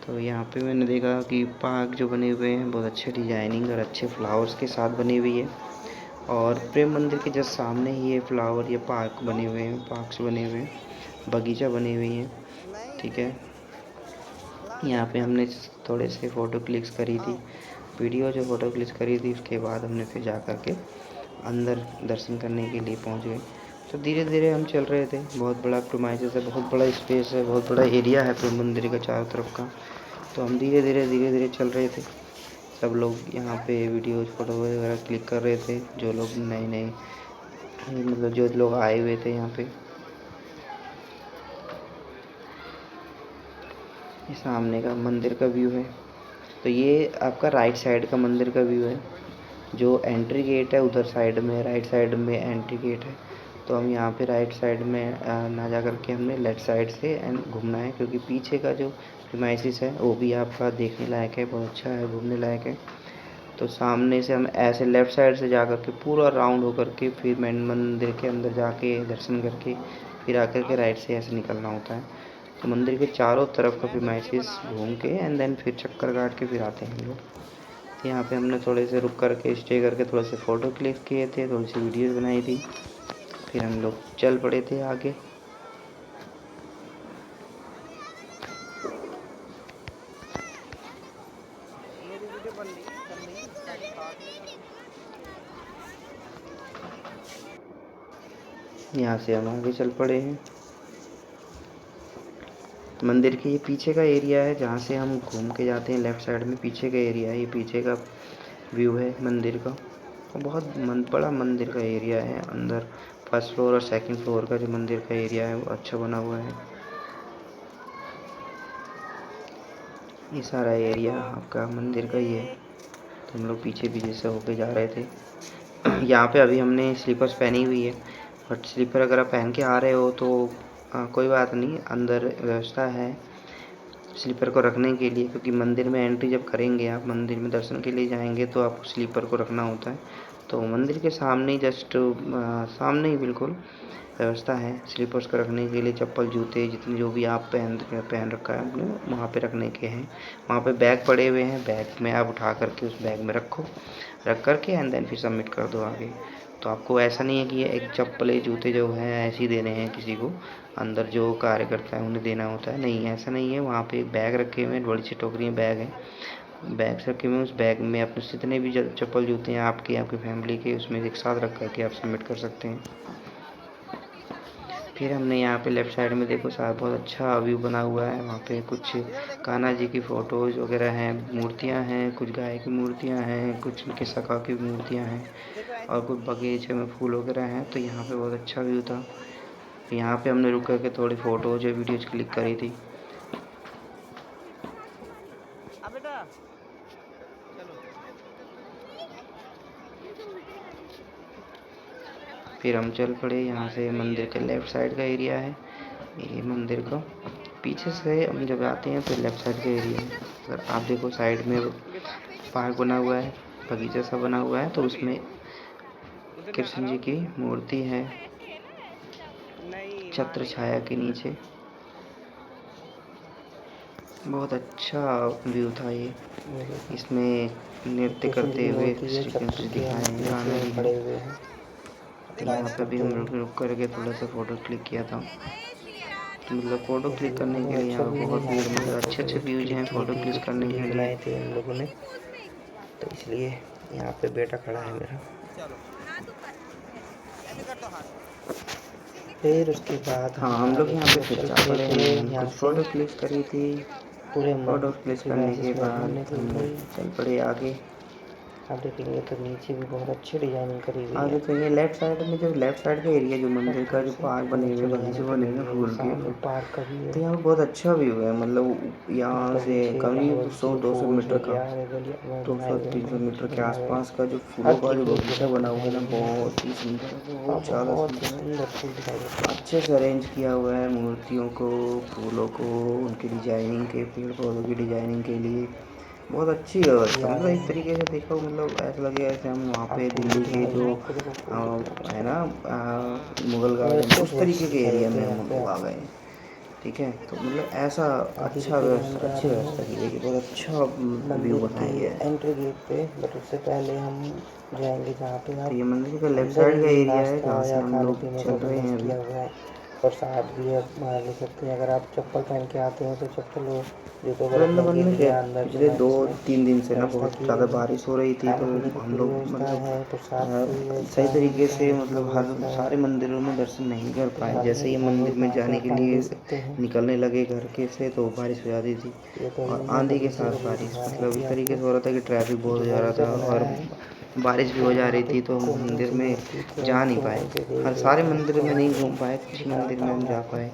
तो यहाँ पे मैंने देखा कि पार्क जो बने हुए हैं बहुत अच्छे डिजाइनिंग और अच्छे फ्लावर्स के साथ बनी हुई है। और प्रेम मंदिर के जस्ट सामने ही ये फ्लावर या पार्क बने हुए हैं, पार्क्स बने हुए हैं, बगीचा बनी हुई है। ठीक है, यहाँ पे हमने थोड़े से फ़ोटो क्लिक्स करी थी, जो फ़ोटो क्लिक्स करी थी, उसके बाद हमने फिर जा कर के अंदर दर्शन करने के लिए पहुँच गए। तो धीरे धीरे हम चल रहे थे। बहुत बड़ा प्रीमाइसेस है, बहुत बड़ा स्पेस है, बहुत बड़ा एरिया है प्रेम मंदिर का चारों तरफ का। तो हम धीरे धीरे चल रहे थे। सब लोग यहाँ पे वीडियोज़ फ़ोटो वगैरह क्लिक कर रहे थे, जो लोग नए मतलब जो लोग आए हुए थे यहाँ पे। ये सामने का मंदिर का व्यू है। तो ये आपका राइट साइड का मंदिर का व्यू है। जो एंट्री गेट है उधर साइड में, राइट साइड में एंट्री गेट है। तो हम यहाँ पे राइट साइड में ना जा कर के हमने लेफ़्ट साइड से एंड घूमना है, क्योंकि पीछे का जो प्रीमाइसेस है वो भी आपका देखने लायक है, बहुत अच्छा है, घूमने लायक है। तो सामने से हम ऐसे लेफ़्ट साइड से जा कर के पूरा राउंड होकर के फिर मेन मंदिर के अंदर जाके दर्शन करके फिर आकर के राइट से ऐसे निकलना होता है। तो मंदिर के चारों तरफ का प्रीमाइसेस घूम के एंड देन फिर चक्कर काट के फिर आते हैं हम लोग। तो यहाँ पे हमने थोड़े से रुक कर के स्टे करके थोड़े से फ़ोटो क्लिक किए थे, थोड़ी सी वीडियोज़ बनाई थी, फिर हम लोग चल पड़े थे आगे। यहाँ से हम आगे चल पड़े हैं। मंदिर के ये पीछे का एरिया है जहाँ से हम घूम के जाते हैं, लेफ़्ट साइड में पीछे का एरिया है, ये पीछे का व्यू है मंदिर का। बहुत बड़ा मंदिर का एरिया है, अंदर फर्स्ट फ्लोर और सेकंड फ्लोर का जो मंदिर का एरिया है वो अच्छा बना हुआ है। ये सारा एरिया आपका मंदिर का ही है। तो हम लोग पीछे पीछे से होके जा रहे थे। यहाँ पे अभी हमने स्लीपर्स पहनी हुई है, बट स्लीपर अगर आप पहन के आ रहे हो तो कोई बात नहीं, अंदर व्यवस्था है स्लीपर को रखने के लिए, क्योंकि मंदिर में एंट्री जब करेंगे, आप मंदिर में दर्शन के लिए जाएंगे तो आपको स्लीपर को रखना होता है। तो मंदिर के सामने ही जस्ट सामने ही बिल्कुल व्यवस्था है स्लीपर्स को रखने के लिए। चप्पल जूते जितने जो भी आप पहन रखा है आपने वहाँ पे रखने के हैं। वहाँ पे बैग पड़े हुए हैं, बैग में आप उठा करके उस बैग में रख करके एंड देन फिर सबमिट कर दो आगे। तो आपको ऐसा नहीं है कि ये एक चप्पलें जूते जो हैं ऐसे ही देने हैं किसी को, अंदर जो कार्य करता है उन्हें देना होता है, नहीं ऐसा नहीं है। वहाँ पे बैग रखे हुए हैं, बड़ी सी टोकरी में बैग है, बैग रखे हुए हैं, उस बैग में अपने जितने भी चप्पल जूते हैं आपकी फैमिली के, उसमें एक साथ रख करके आप सबमिट कर सकते हैं। फिर हमने यहाँ पे लेफ़्ट साइड में देखो साहब बहुत अच्छा व्यू बना हुआ है। वहाँ पे कुछ कान्हा जी की फ़ोटोज़ वगैरह हैं, मूर्तियाँ हैं, कुछ गाय की मूर्तियाँ हैं, कुछ उनके सखा की मूर्तियाँ हैं और कुछ बगीचे में फूल वगैरह हैं। तो यहाँ पे बहुत अच्छा व्यू था। यहाँ पे हमने रुक कर के थोड़ी फ़ोटोज़ या वीडियोज़ क्लिक करी थी। फिर हम चल पड़े यहाँ से। मंदिर के लेफ़्ट साइड का एरिया है ये मंदिर का। पीछे से हम जब आते हैं तो लेफ़्ट साइड का एरिया है। अगर आप देखो साइड में पार्क बना हुआ है, बगीचा सा बना हुआ है, तो उसमें कृष्ण जी की मूर्ति है छत्र छाया के नीचे। बहुत अच्छा व्यू था ये। इसमें नृत्य करते हुए श्री कृष्ण जी दिखाए हैं, कान्हा जी खड़े हुए हैं। यहाँ पे भी हम रुक करके थोड़ा सा फ़ोटो क्लिक किया था। मतलब फ़ोटो क्लिक करने के लिए यहाँ बहुत भीड़, मतलब अच्छे व्यूज हैं फ़ोटो क्लिक करने के लिए बनाए थे हम लोगों ने, तो इसलिए यहाँ पे बेटा खड़ा है मेरा। फिर उसके बाद हाँ हम लोग यहाँ पे फिर जा पड़े हैं, कुछ फ़ोटो क्लिक करी थी। पूरे फ़ोटो क्लिक करने के बाद हम चल पड़े आगे। आप देखेंगे तो नीचे भी बहुत अच्छी डिजाइनिंग करी हुई है। आगे तो ये लेफ़्ट साइड में जो लेफ़्ट साइड का एरिया जो मंदिर का जो पार्क बने हुए बगीचे बने हुए फूल के, पार्क का भी है। तो यहाँ पर बहुत अच्छा व्यू है। मतलब यहाँ से करीब 100-200 मीटर का 200-300 मीटर के आसपास का जो फूलों का जो बगीचा बना हुआ है ना, बहुत ही सुंदर, बहुत ज़्यादा सुंदर, अच्छे से अरेंज किया हुआ है मूर्तियों को, फूलों को, उनकी डिजाइनिंग के, पेड़ पौधों की डिजाइनिंग के लिए बहुत अच्छी व्यवस्था। मतलब एक तरीके से देखो, मतलब ऐसा लगेगा जैसे हम वहाँ पे दिल्ली के जो है ना मुगल गार्डन, उस तरीके के एरिया में हम लोग आ गए। ठीक है, तो मतलब ऐसा अच्छा व्यवस्था, अच्छी व्यवस्था की है कि बहुत अच्छा व्यू बनाया गया है एंट्री गेट पे। बट उससे पहले हम जाएंगे जहाँ पे आप, तो ये मंदिर का लेफ्ट साइड का एरिया है जहाँ से हम लोग चल रहे हैं अभी। प्रसाद भी है, वहाँ ले सकते हैं। अगर आप चप्पल पहन के आते हैं तो चप्पल हो जूतों को रखने के लिए अंदर पिछले 2-3 दिन से ना बहुत ज़्यादा बारिश हो रही थी, तो हम लोग मतलब सही तरीके से मतलब हर सारे मंदिरों में दर्शन नहीं कर पाए। जैसे ही मंदिर में जाने के लिए निकलने लगे घर के से तो बारिश हो जाती थी और आंधी के साथ बारिश, मतलब इस तरीके से हो रहा था कि ट्रैफिक बहुत हो जा रहा था और बारिश भी हो जा रही थी, तो हम मंदिर में जा नहीं पाए। हर सारे मंदिर में नहीं घूम पाए, कुछ ही मंदिर में हम जा पाए।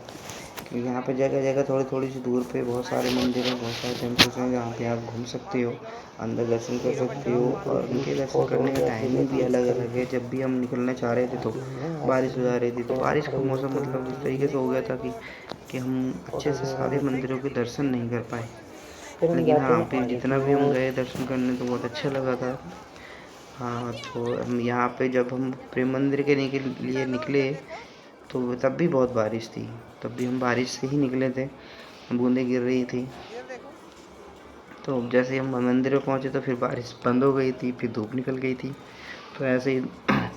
क्योंकि यहाँ पे जगह जगह थोड़ी थोड़ी सी दूर पे बहुत सारे मंदिर हैं, बहुत सारे टेम्पल्स हैं जहाँ पे आप घूम सकते हो, अंदर दर्शन कर सकते हो। और उनके दर्शन करने का टाइमिंग भी अलग अलग है। जब भी हम निकलना चाह रहे थे तो बारिश हो जा रही थी, तो बारिश का मौसम मतलब इस तरीके से हो गया था कि हम अच्छे से सारे मंदिरों के दर्शन नहीं कर पाए। लेकिन हाँ, फिर जितना भी हम गए दर्शन करने तो बहुत अच्छा लगा था। हाँ, तो हम यहाँ पे जब हम प्रेम मंदिर के लिए निकले तो तब भी बहुत बारिश थी। तब भी हम बारिश से ही निकले थे, बूंदें गिर रही थी। तो जैसे हम मंदिर में पहुँचे तो फिर बारिश बंद हो गई थी, फिर धूप निकल गई थी। तो ऐसे ही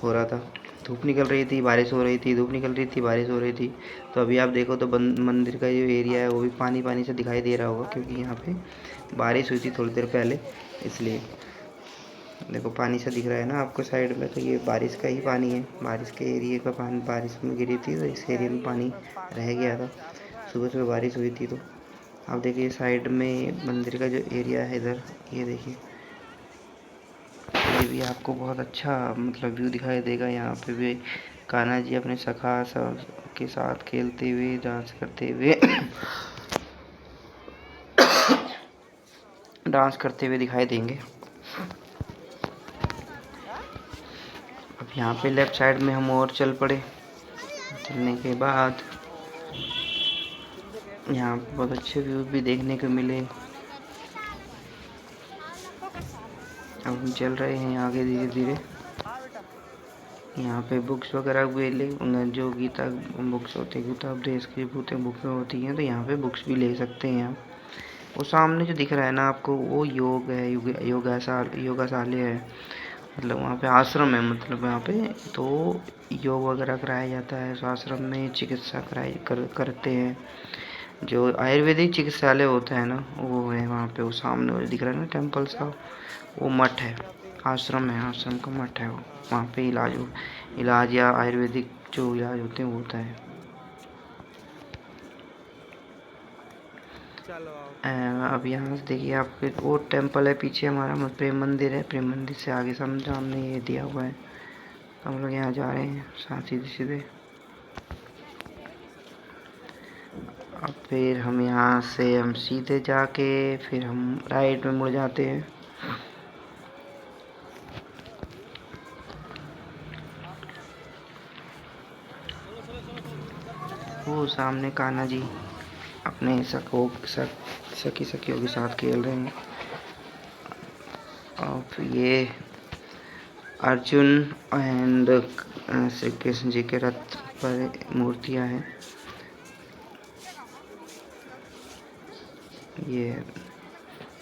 हो रहा था, धूप निकल रही थी, बारिश हो रही थी, धूप निकल रही थी, बारिश हो रही थी। तो अभी आप देखो तो मंदिर का जो एरिया है वो भी पानी पानी से दिखाई दे रहा होगा, क्योंकि यहाँ पे बारिश हुई थी थोड़ी देर पहले, इसलिए। देखो पानी सा दिख रहा है ना आपको साइड में, तो ये बारिश का ही पानी है। बारिश के एरिए का पानी बारिश में गिरी थी तो इस एरिए में पानी रह गया था। सुबह सुबह बारिश हुई थी। तो आप देखिए साइड में मंदिर का जो एरिया है इधर, ये देखिए, ये भी आपको बहुत अच्छा मतलब व्यू दिखाई देगा। यहाँ पे भी कान्हा जी अपने सखा सब के साथ खेलते हुए, डांस करते हुए डांस करते हुए दिखाई देंगे। अब यहाँ पे लेफ्ट साइड में हम और चल पड़े। चलने के बाद यहाँ पे बहुत अच्छे व्यू भी देखने को मिले। अब हम चल रहे हैं आगे धीरे धीरे। यहाँ पे बुक्स वगैरह भी जो गीता बुक्स होती है, गीता उपदेश की बुकें होती हैं, तो यहाँ पे बुक्स भी ले सकते हैं आप। वो सामने जो दिख रहा है ना आपको, वो योग है, योगाशाल्य है। मतलब वहाँ पे आश्रम है, मतलब यहाँ पे तो योग वगैरह कराया जाता है। उस आश्रम में चिकित्सा करते हैं। जो आयुर्वेदिक चिकित्सालय होता है ना, वो है वहाँ पे। वो सामने वो दिख रहा है ना टेम्पल सा, वो मठ है, आश्रम है, आश्रम का मठ है वो। वहाँ पे इलाज या आयुर्वेदिक जो इलाज होते हैं वो होता है। अब यहाँ से देखिए आपके वो टेम्पल है पीछे हमारा, प्रेम मंदिर है। प्रेम मंदिर से आगे सामने ये दिया हुआ है। हम लोग यहाँ जा रहे हैं सीधे सीधे। अब फिर हम यहाँ से हम सीधे जाके फिर हम राइट में मुड़ जाते हैं। वो सामने कान्हा जी अपने सखियों के साथ खेल रहे हैं। और ये अर्जुन एंड श्री कृष्ण जी के रथ पर मूर्तियां हैं। ये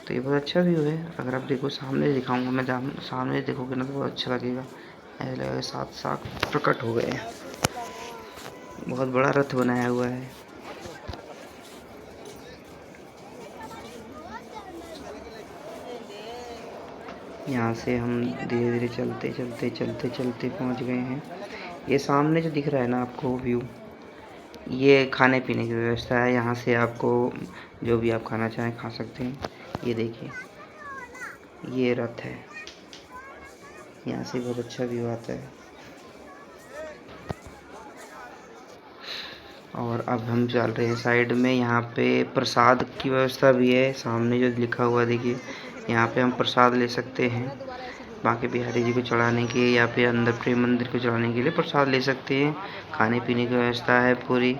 तो ये बहुत अच्छा व्यू है। अगर आप देखो सामने दिखाऊंगा मैं, सामने देखोगे ना तो बहुत अच्छा लगेगा। ऐसा लगेगा साथ साथ प्रकट हो गए हैं। बहुत बड़ा रथ बनाया हुआ है। यहाँ से हम धीरे धीरे चलते पहुँच गए हैं। ये सामने जो दिख रहा है ना आपको व्यू, ये खाने पीने की व्यवस्था है। यहाँ से आपको जो भी आप खाना चाहें खा सकते हैं। ये देखिए, ये रथ है, यहाँ से बहुत अच्छा व्यू आता है। और अब हम चल रहे हैं साइड में। यहाँ पे प्रसाद की व्यवस्था भी है। सामने जो लिखा हुआ देखिए, यहाँ पे हम प्रसाद ले सकते हैं। बाकी बिहारी जी को चढ़ाने के या फिर अंदर प्रेम मंदिर को चढ़ाने के लिए प्रसाद ले सकते हैं। खाने पीने की व्यवस्था है पूरी,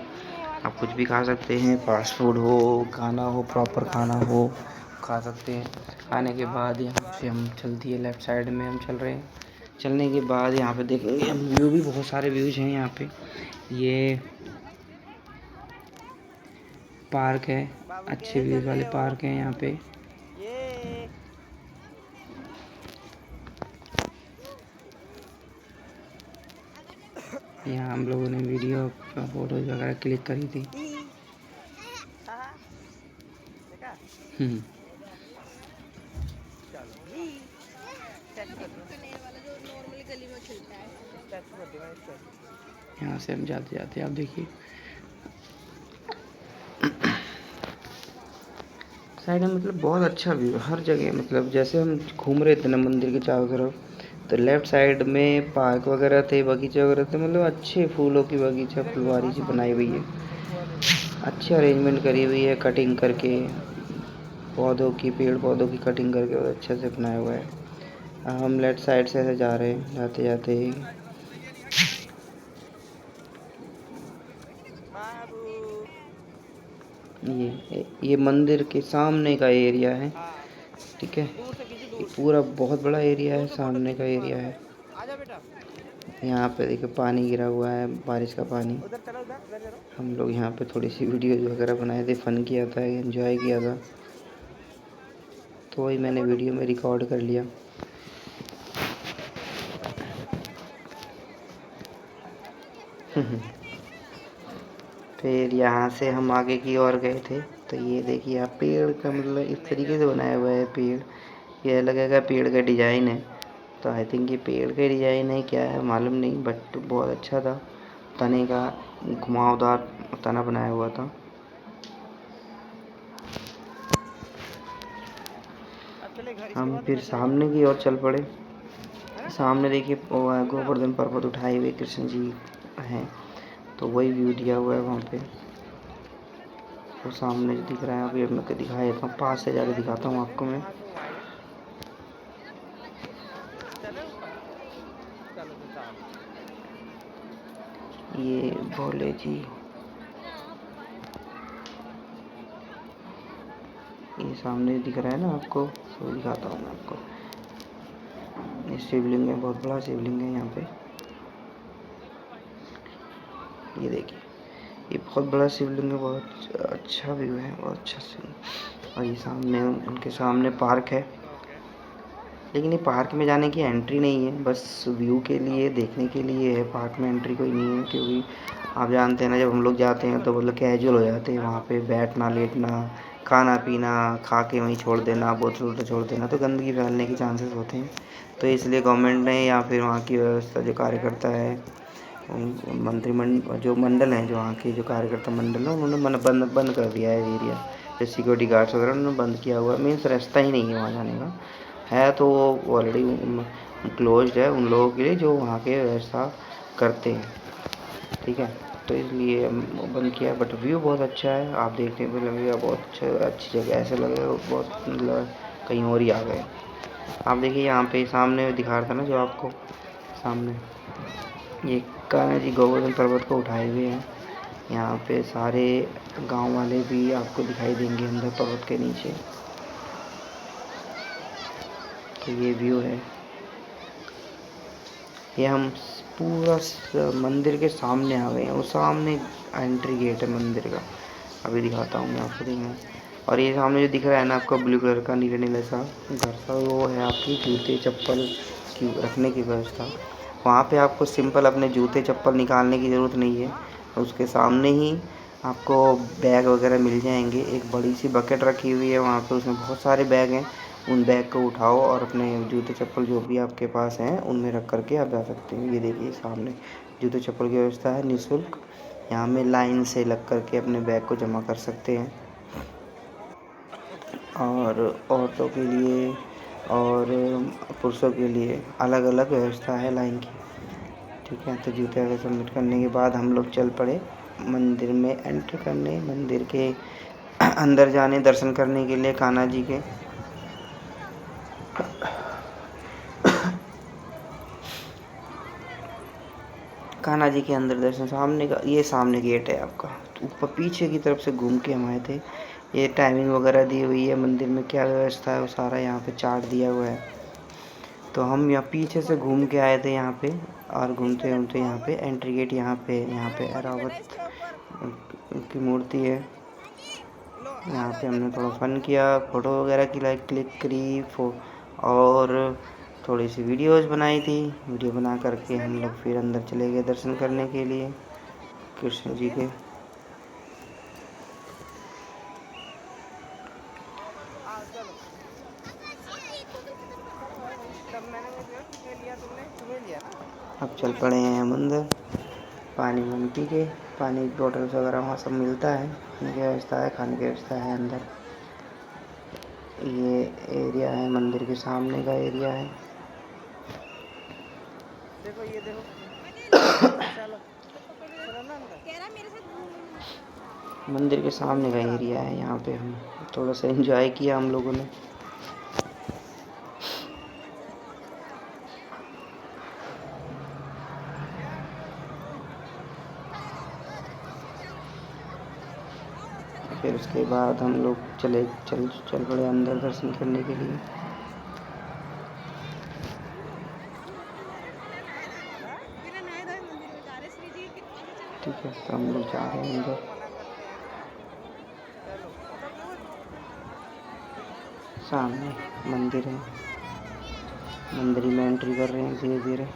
आप कुछ भी खा सकते हैं। फास्ट फूड हो, खाना हो, प्रॉपर खाना हो, खा सकते हैं। खाने के बाद यहाँ से हम चलती है लेफ़्ट साइड में हम चल रहे हैं। चलने के बाद यहाँ पे देखेंगे हम व्यू भी, बहुत सारे व्यूज़ हैं यहाँ पे। ये पार्क है, अच्छे व्यूज़ वाले पार्क हैं यहाँ पे। यहाँ हम लोगों ने वीडियो फोटोज वगैरह क्लिक करी थी। यहाँ से हम जाते जाते आप देखिए साइड में, मतलब बहुत अच्छा व्यू हर जगह। मतलब जैसे हम घूम रहे थे ना मंदिर के चारों तरफ, तो लेफ़्ट साइड में पार्क वगैरह थे, बगीचे वगैरह थे। मतलब अच्छे फूलों की बगीचा, फुलवारी सी बनाई हुई है। अच्छी अरेंजमेंट करी हुई है, कटिंग करके पौधों की, पेड़ पौधों की कटिंग करके बहुत अच्छे से बनाया हुआ है। हम लेफ्ट साइड से ऐसे जा रहे हैं, जाते जाते ही ये मंदिर के सामने का एरिया है। ठीक है, ये पूरा बहुत बड़ा एरिया है, सामने का एरिया है। यहाँ पे देखिए पानी गिरा हुआ है, बारिश का पानी। हम लोग यहाँ पे थोड़ी सी वीडियोज वगैरह बनाए थे, फन किया था, एंजॉय किया था, तो वही मैंने वीडियो में रिकॉर्ड कर लिया। फिर यहाँ से हम आगे की ओर गए थे, तो ये देखिए आप पेड़ का मतलब इस तरीके से बनाया हुआ है पेड़। ये लगेगा पेड़ का डिज़ाइन है, तो आई थिंक ये पेड़ का डिज़ाइन है, क्या है मालूम नहीं, बट बहुत अच्छा था। तने का घुमावदार तना बनाया हुआ था। हम फिर सामने की ओर चल पड़े। सामने देखिए गोवर्धन पर्वत उठाए हुए कृष्ण जी हैं, तो वही व्यू दिया हुआ है वहाँ पे। वो सामने जो दिख रहा है, अभी मैं दिखा देता हूँ, पास से जाके दिखाता हूँ आपको मैं। ये भोले जी, ये सामने दिख रहा है ना आपको, तो दिखाता हूँ मैं आपको। ये शिवलिंग है, बहुत बड़ा शिवलिंग है यहाँ पे। ये देखिए, ये बहुत बड़ा शिवलिंग है, बहुत अच्छा व्यू है, बहुत अच्छा सीन। और ये सामने उनके सामने पार्क है, लेकिन ये पार्क में जाने की एंट्री नहीं है, बस व्यू के लिए, देखने के लिए है। पार्क में एंट्री कोई नहीं है, क्योंकि आप जानते हैं ना, जब हम लोग जाते हैं तो मतलब कैजुअल हो जाते हैं। वहाँ पे बैठना, लेटना, खाना पीना, खा के वहीं छोड़ देना, बोतल वोतल छोड़ देना, तो गंदगी फैलने के चांसेस होते हैं। तो इसलिए गवर्नमेंट ने या फिर वहाँ की व्यवस्था जो कार्यकर्ता है, जो मंडल हैं, जो वहाँ के जो कार्यकर्ता मंडल है, उन्होंने बंद कर दिया है एरिया। जो सिक्योरिटी गार्ड्स वगैरह उन्होंने बंद किया हुआ है, मीन्स रास्ता ही नहीं है वहाँ जाने का। है तो वो ऑलरेडी क्लोज्ड है उन लोगों के लिए जो वहाँ के व्यवस्था करते हैं। ठीक है, तो इसलिए बंद किया है। बट व्यू बहुत अच्छा है, आप देखने में लगेगा बहुत अच्छा, अच्छी जगह, ऐसा लगेगा बहुत मतलब कहीं और ही आ गए। आप देखिए यहाँ पे सामने दिखा रहा था ना जो आपको, सामने ये कान्हा जी गोवर्धन पर्वत को उठाए हुए हैं। यहाँ पे सारे गांव वाले भी आपको दिखाई देंगे अंदर पर्वत के नीचे। तो ये व्यू है, ये हम पूरा मंदिर के सामने आ गए हैं। वो सामने एंट्री गेट है मंदिर का, अभी दिखाता हूँ मैं आपको, देखें। और ये सामने जो दिख रहा है ना आपको ब्लू कलर का, नीले नीले सा घर सा, वो है आपकी जूते चप्पल की रखने की व्यवस्था। वहाँ पे आपको सिंपल अपने जूते चप्पल निकालने की ज़रूरत नहीं है, उसके सामने ही आपको बैग वगैरह मिल जाएंगे। एक बड़ी सी बकेट रखी हुई है वहाँ पे, उसमें बहुत सारे बैग हैं। उन बैग को उठाओ और अपने जूते चप्पल जो भी आपके पास हैं उनमें रख करके आप जा सकते हैं। ये देखिए सामने जूते चप्पल की व्यवस्था है निःशुल्क। यहाँ में लाइन से लग करके अपने बैग को जमा कर सकते हैं। और औरतों के लिए और पुरुषों के लिए अलग अलग व्यवस्था है लाइन की। ठीक है, तो जूते वगैरह सबमिट करने के बाद हम लोग चल पड़े मंदिर में एंट्री करने, मंदिर के अंदर जाने, दर्शन करने के लिए कान्हा जी के। कान्हा जी के अंदर दर्शन, सामने का ये सामने गेट है आपका। तो ऊपर पीछे की तरफ से घूम के हम आए थे। ये टाइमिंग वगैरह दी हुई है, मंदिर में क्या व्यवस्था है वो सारा यहाँ पे चार्ट दिया हुआ है। तो हम यहाँ पीछे से घूम के आए थे यहाँ पे, और घूमते घूमते यहाँ पे एंट्री गेट, यहाँ पे ऐरावत की मूर्ति है। यहाँ पे हमने थोड़ा फन किया, फ़ोटो वगैरह क्लिक करी, और थोड़ी सी वीडियोस बनाई थी। वीडियो बना करके हम लोग फिर अंदर चले गए दर्शन करने के लिए कृष्ण जी के। अब चल पड़े हैं हम अंदर, पानी वानी पी के, पानी बॉटल्स वगैरह वहाँ सब मिलता है, खाने की व्यवस्था है, खाने की व्यवस्था है अंदर। ये एरिया है मंदिर के सामने का एरिया है। देखो ये देखो चलो मंदिर के सामने का एरिया है। यहाँ पे हम थोड़ा सा एंजॉय किया हम लोगों ने। फिर उसके बाद हम लोग चल पड़े अंदर दर्शन करने के लिए। ठीक है, तो हम लोग जा रहे हैं अंदर। सामने मंदिर है, मंदिर में एंट्री कर रहे हैं धीरे धीरे।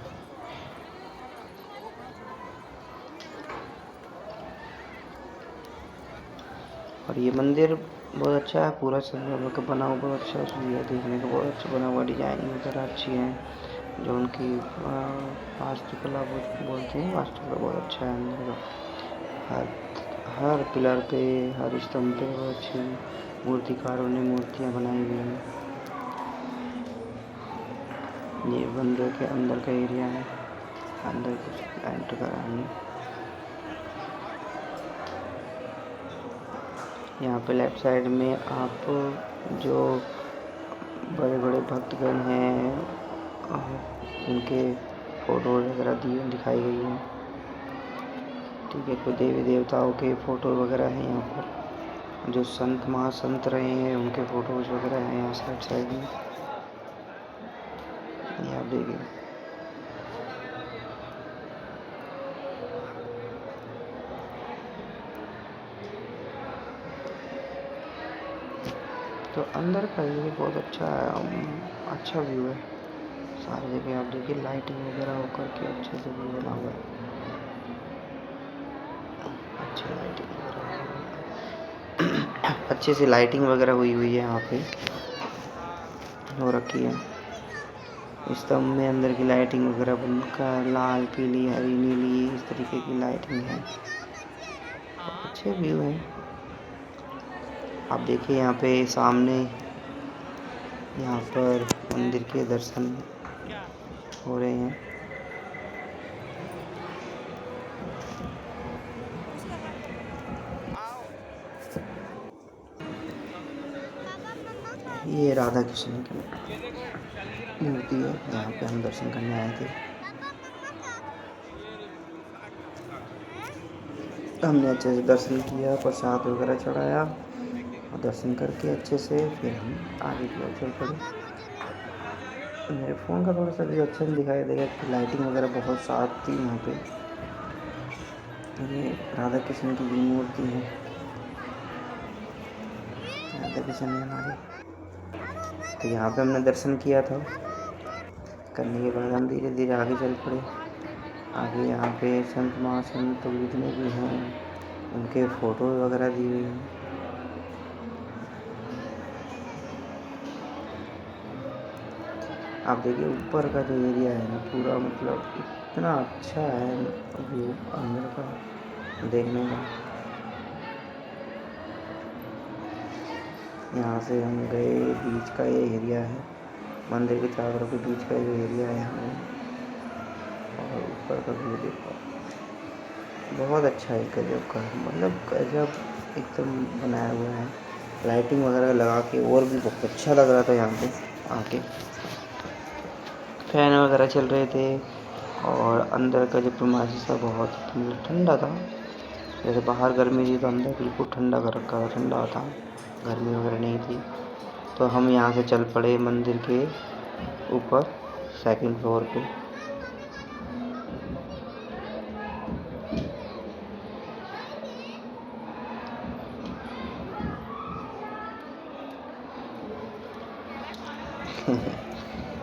और ये मंदिर बहुत अच्छा है, पूरा सजा का बना हुआ बहुत अच्छा है, देखने का बहुत अच्छा बना हुआ, डिजाइनिंग वगैरह अच्छी है। जो उनकी वास्तुकला बोलते हैं, वास्तुकला बहुत अच्छा है अंदर का। हर पिलर पे, हर स्तंभ पे बहुत अच्छी मूर्तिकारों ने मूर्तियाँ बनाई हुई हैं। ये मंदिर के अंदर का एरिया है, अंदर कुछ एंटर करा हमने। यहाँ पे लेफ्ट साइड में आप जो बड़े बड़े भक्तगण हैं उनके फ़ोटो वगैरह दिखाई गई हैं। ठीक है, कोई देवी देवताओं के फ़ोटो वगैरह हैं यहाँ पर। जो संत महासंत रहे हैं उनके फ़ोटोज़ वगैरह हैं यहाँ साइड में। ये आप देखिए। तो अंदर का ये बहुत अच्छा है, अच्छा व्यू है। सारी जगह आप देखिए लाइटिंग वगैरह होकर के अच्छे से व्यू बना हुआ है। अच्छी लाइटिंग वगैरह अच्छे से लाइटिंग वगैरह हुई है यहाँ पे हो रखी है। स्तंभ में अंदर की लाइटिंग वगैरह बनकर लाल, पीली, हरी, नीली इस तरीके की लाइटिंग है। अच्छे व्यू है। आप देखिए यहाँ पे सामने, यहाँ पर मंदिर के दर्शन हो रहे हैं। ये राधा कृष्ण की मूर्ति है, यहाँ पे हम दर्शन करने आए थे। हमने अच्छे से दर्शन किया, प्रसाद वगैरह चढ़ाया और दर्शन करके अच्छे से फिर हम आगे की ओर चल पड़े। मेरे फ़ोन का थोड़ा सा व्यू अच्छा नहीं दिखाई देगा कि लाइटिंग वगैरह बहुत साफ थी यहाँ पे। ये राधा कृष्ण की भी मूर्ति है, राधा कृष्ण है हमारे। तो यहाँ पे हमने दर्शन किया था। करने के बाद हम धीरे धीरे आगे चल पड़े। आगे यहाँ पे संत महासंत जितने भी हैं उनके फ़ोटो वगैरह दी हुई हैं। आप देखिए ऊपर का जो एरिया है ना, पूरा मतलब इतना अच्छा है व्यू अंदर का देखने का। यहाँ से हम गए, बीच का ये एरिया है, मंदिर के चारों तरफ के बीच का जो एरिया है हमें। और ऊपर का व्यू देखो, बहुत अच्छा है, गजब का, मतलब गजब एकदम बनाया हुआ है। लाइटिंग वगैरह लगा के और भी बहुत अच्छा लग रहा था यहाँ पे आके। फैन वगैरह चल रहे थे और अंदर का जो प्रीमाइस था बहुत मतलब ठंडा था। जैसे बाहर गर्मी थी तो अंदर बिल्कुल ठंडा कर रखा था, ठंडा था, गर्मी वगैरह नहीं थी। तो हम यहाँ से चल पड़े मंदिर के ऊपर सेकंड फ्लोर पे।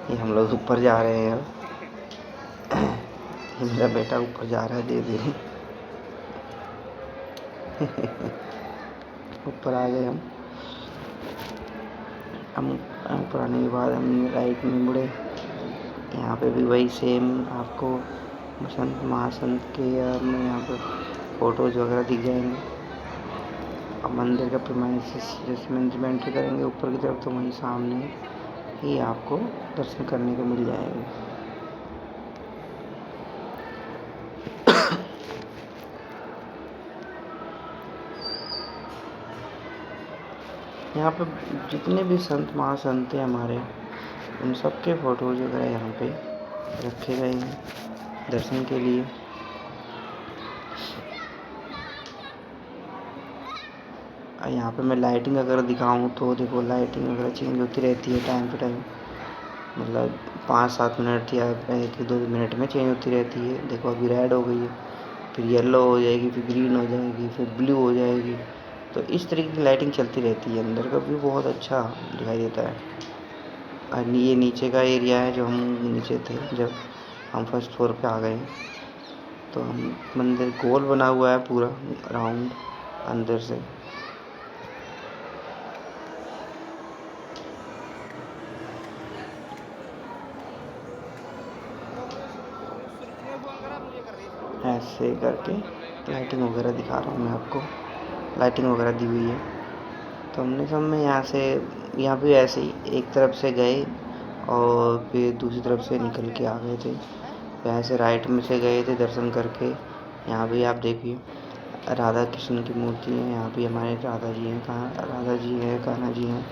ये हम लोग ऊपर जा रहे हैं अब। ये मेरा बेटा ऊपर जा रहा है धीरे धीरे। ऊपर आ गए हम ऊपर आने के बाद हम राइट में मुड़े। यहाँ पे भी वही सेम आपको संत महासंत के यहाँ पर फ़ोटोज़ वगैरह दिख जाएंगे। अब मंदिर का प्रीमाइसेस जैसे मंदिर में एंट्री करेंगे ऊपर की तरफ तो वहीं सामने ही आपको दर्शन करने को मिल जाएंगे। यहाँ पे जितने भी संत महासंत हैं हमारे, उन सब के फ़ोटोज़ वगैरह यहाँ पे रखे गए हैं दर्शन के लिए। यहाँ पे मैं लाइटिंग अगर दिखाऊँ तो देखो, लाइटिंग वगैरह चेंज होती रहती है टाइम टू टाइम, मतलब 5-7 मिनट या 1-2 मिनट में चेंज होती रहती है। देखो अभी रेड हो गई है, फिर येलो हो जाएगी, फिर ग्रीन हो जाएगी, फिर ब्लू हो जाएगी। तो इस तरीके की लाइटिंग चलती रहती है। अंदर का व्यू बहुत अच्छा दिखाई देता है। और ये नीचे का एरिया है, जो हम नीचे थे जब हम फर्स्ट फ्लोर पे आ गए। तो हम मंदिर गोल बना हुआ है पूरा राउंड अंदर से। ऐसे करके लाइटिंग वगैरह दिखा रहा हूँ मैं आपको, लाइटिंग वगैरह दी हुई है। तो हमने सब में यहाँ पे ऐसे ही एक तरफ से गए और फिर दूसरी तरफ से निकल के आ गए थे। यहाँ से राइट में से गए थे दर्शन करके। यहाँ भी आप देखिए राधा कृष्ण की मूर्ति है। यहाँ भी हमारे राधा जी हैं, राधा जी हैं, कान्हा जी हैं।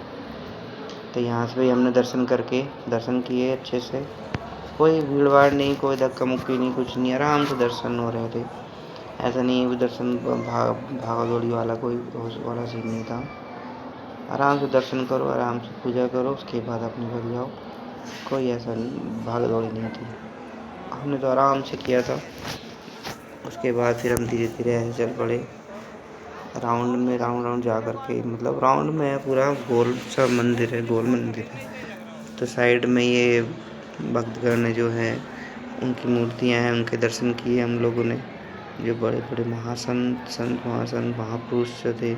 तो यहाँ से भी हमने दर्शन किए अच्छे से। कोई भीड़ भाड़ नहीं, कोई धक्का मुक्की नहीं, कुछ नहीं, आराम से दर्शन हो रहे थे। ऐसा नहीं है कि दर्शन भागा दौड़ी वाला कोई वाला सीन नहीं था। आराम से दर्शन करो, आराम से पूजा करो, उसके बाद आप निकल जाओ। कोई ऐसा भाग दौड़ी नहीं थी। हमने तो आराम से किया था। उसके बाद फिर हम धीरे धीरे ऐसे चल पड़े राउंड जा कर के, मतलब राउंड में है पूरा, गोल सा मंदिर है, गोल मंदिर है। तो साइड में ये भक्तगण जो है उनकी मूर्तियाँ हैं, उनके दर्शन किए हम लोगों ने। जो बड़े बड़े संत महापुरुष जो थे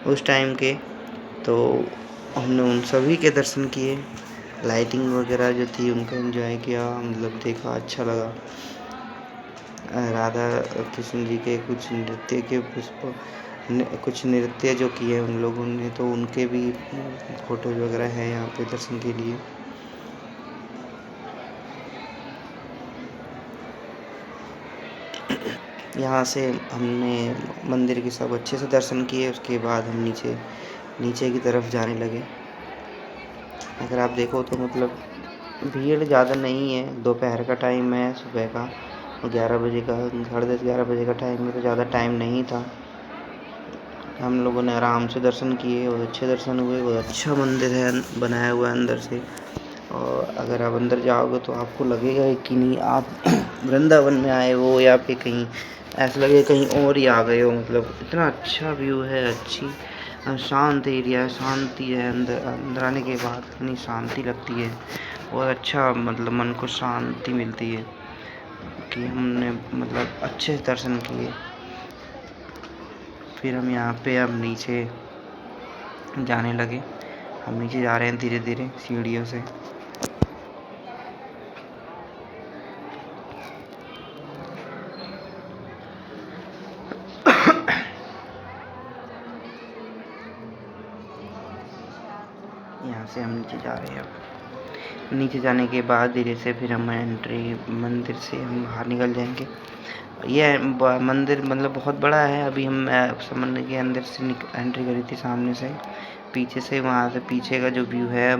उस टाइम के, तो हमने उन सभी के दर्शन किए। लाइटिंग वगैरह जो थी उनका एंजॉय किया, मतलब देखा, अच्छा लगा। राधा कृष्ण जी के कुछ नृत्य जो किए उन लोगों ने, तो उनके भी फ़ोटोज़ वगैरह हैं यहाँ पे दर्शन के लिए। यहाँ से हमने मंदिर के सब अच्छे से दर्शन किए। उसके बाद हम नीचे की तरफ जाने लगे। अगर आप देखो तो मतलब भीड़ ज़्यादा नहीं है। दोपहर का टाइम है, सुबह का 11 बजे का, 10:30-11 बजे का टाइम है, तो ज़्यादा टाइम नहीं था। हम लोगों ने आराम से दर्शन किए, बहुत अच्छे दर्शन हुए। बहुत अच्छा मंदिर है, बनाया हुआ है अंदर से। और अगर आप अंदर जाओगे तो आपको लगेगा कि नहीं आप वृंदावन में आए हो, या फिर कहीं ऐसा लगेगा कहीं और ही आ गए हो। मतलब इतना अच्छा व्यू है, अच्छी शांत एरिया है, शांति है। अंदर आने के बाद इतनी शांति लगती है, बहुत अच्छा, मतलब मन को शांति मिलती है कि हमने मतलब अच्छे से दर्शन किए। फिर हम यहाँ पे अब नीचे जाने लगे। हम नीचे जा रहे हैं धीरे धीरे सीढ़ियों से। यहाँ से हम नीचे जा रहे हैं। अब नीचे जाने के बाद धीरे से फिर हम मंदिर से हम बाहर निकल जाएंगे। यह मंदिर मतलब बहुत बड़ा है। अभी हम मंदिर के अंदर से एंट्री करी थी सामने से, पीछे से। वहाँ से पीछे का जो व्यू है,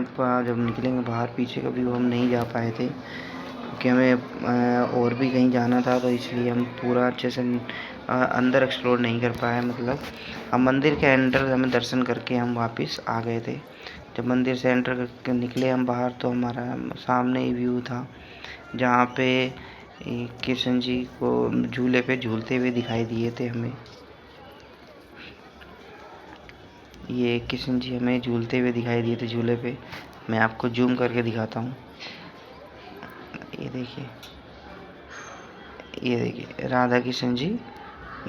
जब निकलेंगे बाहर पीछे का व्यू हम नहीं जा पाए थे, क्योंकि हमें और भी कहीं जाना था, तो इसलिए हम पूरा अच्छे से अंदर एक्सप्लोर नहीं कर पाए। मतलब हम मंदिर के एंटर हमें दर्शन करके हम वापस आ गए थे। जब मंदिर से एंटर करके निकले हम बाहर, तो हमारा सामने ही व्यू था जहाँ पे कृष्ण जी को झूले पे झूलते हुए दिखाई दिए थे हमें। ये कृष्ण जी हमें झूलते हुए दिखाई दिए थे झूले पे। मैं आपको जूम करके दिखाता हूँ। ये देखिए राधा कृष्ण जी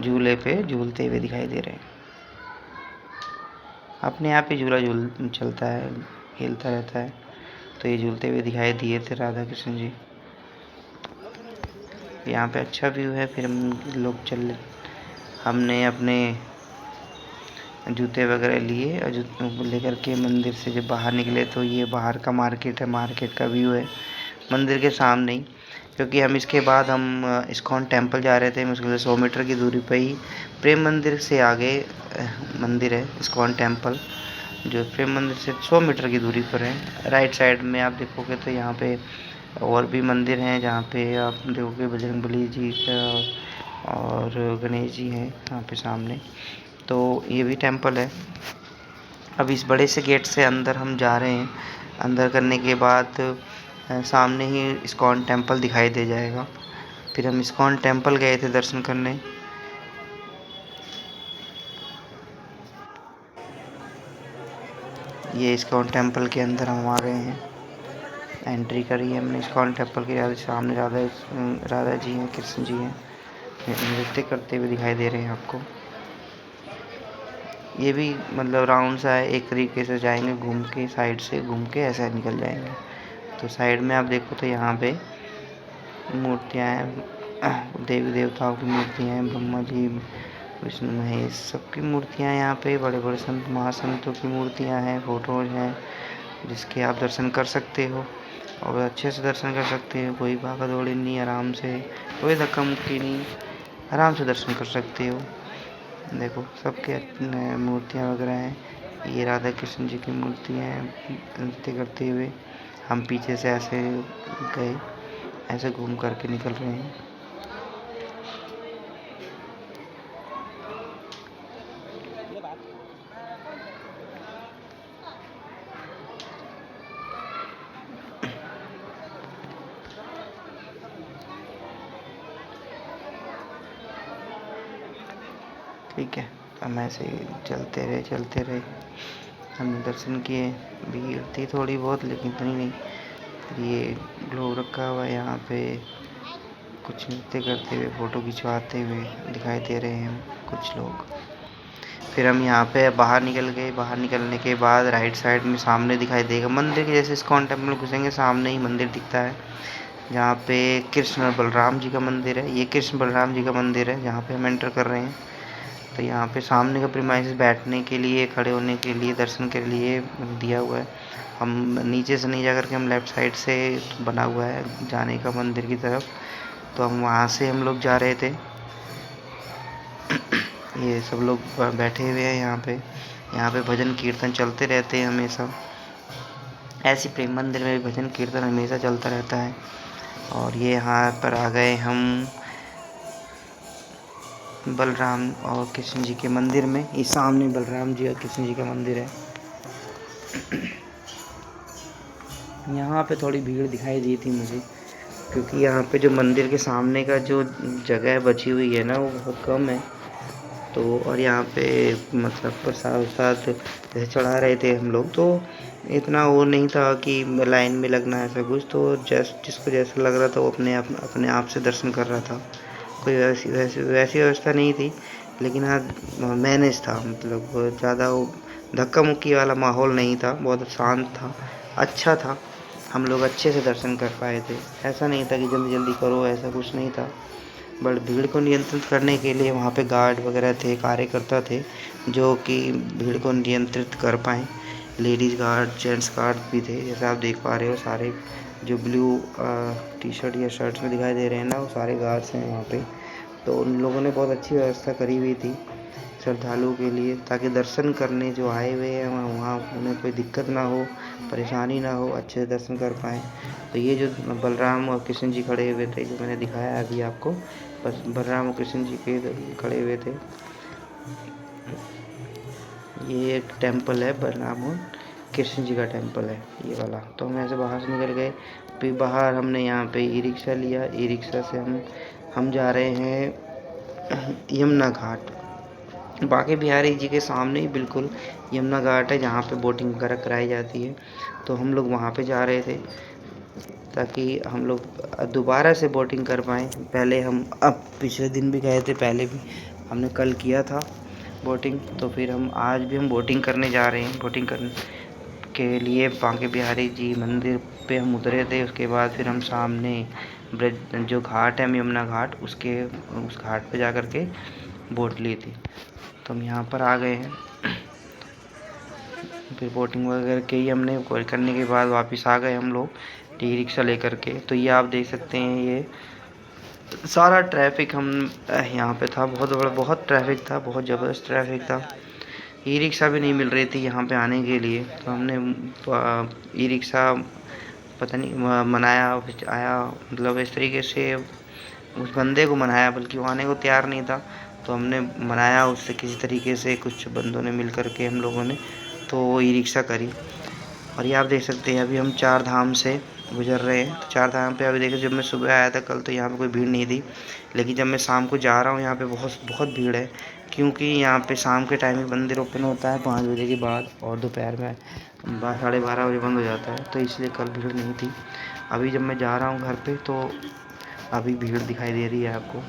झूले पे झूलते हुए दिखाई दे रहे हैं। अपने आप ही झूला चलता है, हिलता रहता है। तो ये झूलते हुए दिखाई दिए थे राधा कृष्ण जी। यहाँ पे अच्छा व्यू है। फिर हमने अपने जूते वगैरह लिए और लेकर के मंदिर से जब बाहर निकले, तो ये बाहर का मार्केट है, मार्केट का व्यू है मंदिर के सामने ही। क्योंकि हम इसके बाद हम इस्कॉन टेम्पल जा रहे थे। मुश्किल से 100 मीटर की दूरी पर ही प्रेम मंदिर से आगे मंदिर है इस्कॉन टेम्पल। जो प्रेम मंदिर से 100 मीटर की दूरी पर है। राइट साइड में आप देखोगे तो यहाँ पे और भी मंदिर हैं, जहाँ पे आप देखोगे बजरंगबली जी का और गणेश जी हैं यहाँ पे सामने। तो ये भी टेम्पल है। अब इस बड़े से गेट से अंदर हम जा रहे हैं। अंदर करने के बाद सामने ही इस्कॉन टेम्पल दिखाई दे जाएगा। फिर हम इस्कॉन टेम्पल गए थे दर्शन करने। ये इस्कॉन टेम्पल के अंदर हम आ गए हैं। एंट्री करी है हमने इस्कॉन टेम्पल के। सामने राधा जी हैं, कृष्ण जी हैं, नृत्य करते हुए दिखाई दे रहे हैं आपको। ये भी मतलब राउंड सा है, एक तरीके से जाएंगे घूम के, साइड से घूम के ऐसा निकल जाएंगे। तो साइड में आप देखो तो यहाँ पे मूर्तियाँ हैं, देवी देवताओं की मूर्तियाँ हैं, ब्रह्मा जी, विष्णु महेश सबकी मूर्तियाँ यहाँ पे, बड़े बड़े संत महासंतों की मूर्तियाँ हैं, फोटोज हैं, जिसके आप दर्शन कर सकते हो और अच्छे से दर्शन कर सकते हो। कोई भागा दौड़ी नहीं, आराम से, कोई धक्का मुक्की नहीं, आराम से दर्शन कर सकते हो। देखो सबके मूर्तियाँ वगैरह हैं। ये राधा कृष्ण जी की मूर्तियाँ हैं नृत्य करते हुए। हम पीछे से ऐसे गए, ऐसे घूम करके निकल रहे हैं। ठीक है, हम ऐसे चलते रहे। हमने दर्शन किए। भीड़ थी थोड़ी बहुत, लेकिन इतनी नहीं। ये लोग रखा हुआ है यहाँ पे, कुछ नृत्य करते हुए, फ़ोटो खिंचवाते हुए दिखाई दे रहे हैं कुछ लोग। फिर हम यहाँ पे बाहर निकल गए। बाहर निकलने के बाद राइट साइड में सामने दिखाई देगा मंदिर के, जैसे इस्कॉन टेम्पल में घुसेंगे सामने ही मंदिर दिखता है, जहाँ पे कृष्ण और बलराम जी का मंदिर है। ये कृष्ण बलराम जी का मंदिर है जहाँ पे हम एंटर कर रहे हैं। तो यहाँ पे सामने का प्रीमाइसेस बैठने के लिए, खड़े होने के लिए, दर्शन के लिए दिया हुआ है। हम नीचे से नहीं जा कर के हम लेफ़्ट साइड से बना हुआ है जाने का मंदिर की तरफ। तो हम वहाँ से हम लोग जा रहे थे। ये सब लोग बैठे हुए हैं यहाँ पे। यहाँ पे भजन कीर्तन चलते रहते हैं हमेशा। ऐसी प्रेम मंदिर में भी भजन कीर्तन हमेशा चलता रहता है। और ये यहाँ पर आ गए हम बलराम और कृष्ण जी के मंदिर में। ये सामने बलराम जी और कृष्ण जी का मंदिर है। यहाँ पे थोड़ी भीड़ दिखाई दी थी मुझे, क्योंकि यहाँ पे जो मंदिर के सामने का जो जगह बची हुई है ना, वो बहुत कम है। तो और यहाँ पे मतलब प्रसाद वरसाद जैसे चढ़ा रहे थे हम लोग, तो इतना वो नहीं था कि लाइन में लगना ऐसा कुछ। तो जस्ट जिसको जैसा लग रहा था वो अपने आप से दर्शन कर रहा था। कोई वैसी व्यवस्था नहीं थी, लेकिन हाँ मैनेज था। मतलब ज़्यादा वो धक्का मुक्की वाला माहौल नहीं था, बहुत शांत था, अच्छा था। हम लोग अच्छे से दर्शन कर पाए थे। ऐसा नहीं था कि जल्दी जल्दी करो, ऐसा कुछ नहीं था। बट भीड़ को नियंत्रित करने के लिए वहाँ पे गार्ड वगैरह थे, कार्यकर्ता थे, जो कि भीड़ को नियंत्रित कर पाएँ। लेडीज़ गार्ड, जेंट्स गार्ड भी थे, जैसे आप देख पा रहे हो। सारे जो ब्लू टी शर्ट या शर्ट्स में दिखाई दे रहे हैं ना, वो सारे गार्ड्स हैं वहाँ पे। तो उन लोगों ने बहुत अच्छी व्यवस्था करी हुई थी श्रद्धालुओं के लिए, ताकि दर्शन करने जो आए हुए हैं वहाँ उन्हें कोई दिक्कत ना हो, परेशानी ना हो, अच्छे से दर्शन कर पाएँ। तो ये जो बलराम और कृष्ण जी खड़े हुए थे, जो मैंने दिखाया अभी आपको, बस बलराम और कृष्ण जी के खड़े हुए थे। ये एक टेम्पल है, बलराम और कृष्ण जी का टेम्पल है ये वाला। तो हम ऐसे बाहर से निकल गए। फिर बाहर हमने यहाँ पे ई रिक्शा लिया। ई रिक्शा से हम जा रहे हैं यमुना घाट। बांके बिहारी जी के सामने ही बिल्कुल यमुना घाट है, जहाँ पे बोटिंग वगैरह कराई जाती है। तो हम लोग वहाँ पे जा रहे थे, ताकि हम लोग दोबारा से बोटिंग कर पाएँ। पहले हम अब पिछले दिन भी गए थे, पहले भी हमने कल किया था बोटिंग। तो फिर हम आज भी हम बोटिंग करने जा रहे हैं। बोटिंग करने के लिए बांके बिहारी जी मंदिर पे हम उतरे थे। उसके बाद फिर हम सामने ब्रिज जो घाट है यमुना घाट, उस घाट पे जा कर के बोट ली थी। तो हम यहाँ पर आ गए हैं। फिर बोटिंग वगैरह की हमने करने के बाद वापस आ गए हम लोग ई रिक्शा लेकर के। तो ये आप देख सकते हैं, ये सारा ट्रैफिक हम यहाँ पे था। बहुत ट्रैफिक था, बहुत ज़बरदस्त ट्रैफिक था। ई रिक्शा भी नहीं मिल रही थी यहाँ पे आने के लिए, तो हमने ई रिक्शा पता नहीं मनाया, फिर आया, मतलब इस तरीके से उस बंदे को मनाया, बल्कि वो आने को तैयार नहीं था। तो हमने मनाया उससे किसी तरीके से, कुछ बंदों ने मिल कर के हम लोगों ने, तो वो ई रिक्शा करी। और ये आप देख सकते हैं अभी हम 4 धाम से गुजर रहे हैं। तो 4 धाम पे अभी देखिए, जब मैं सुबह आया था कल तो यहाँ पे कोई भीड़ नहीं थी, लेकिन जब मैं शाम को जा रहा हूँ यहाँ पे बहुत बहुत भीड़ है, क्योंकि यहाँ पे शाम के टाइम में मंदिर ओपन होता है 5 बजे के बाद, और दोपहर में 12:30 बजे बंद हो जाता है, तो इसलिए कल भीड़ नहीं थी। अभी जब मैं जा रहा हूँ घर पे तो अभी भीड़ दिखाई दे रही है आपको।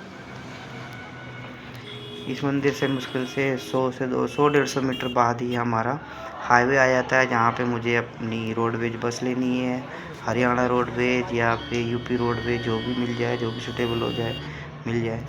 इस मंदिर से मुश्किल से 100 से 200 150 मीटर बाद ही हमारा हाईवे आ जाता है, जहाँ पे मुझे अपनी रोडवेज बस लेनी है। हरियाणा रोडवेज या फिर यूपी रोडवेज, जो भी मिल जाए, जो भी सूटेबल हो जाए मिल जाए।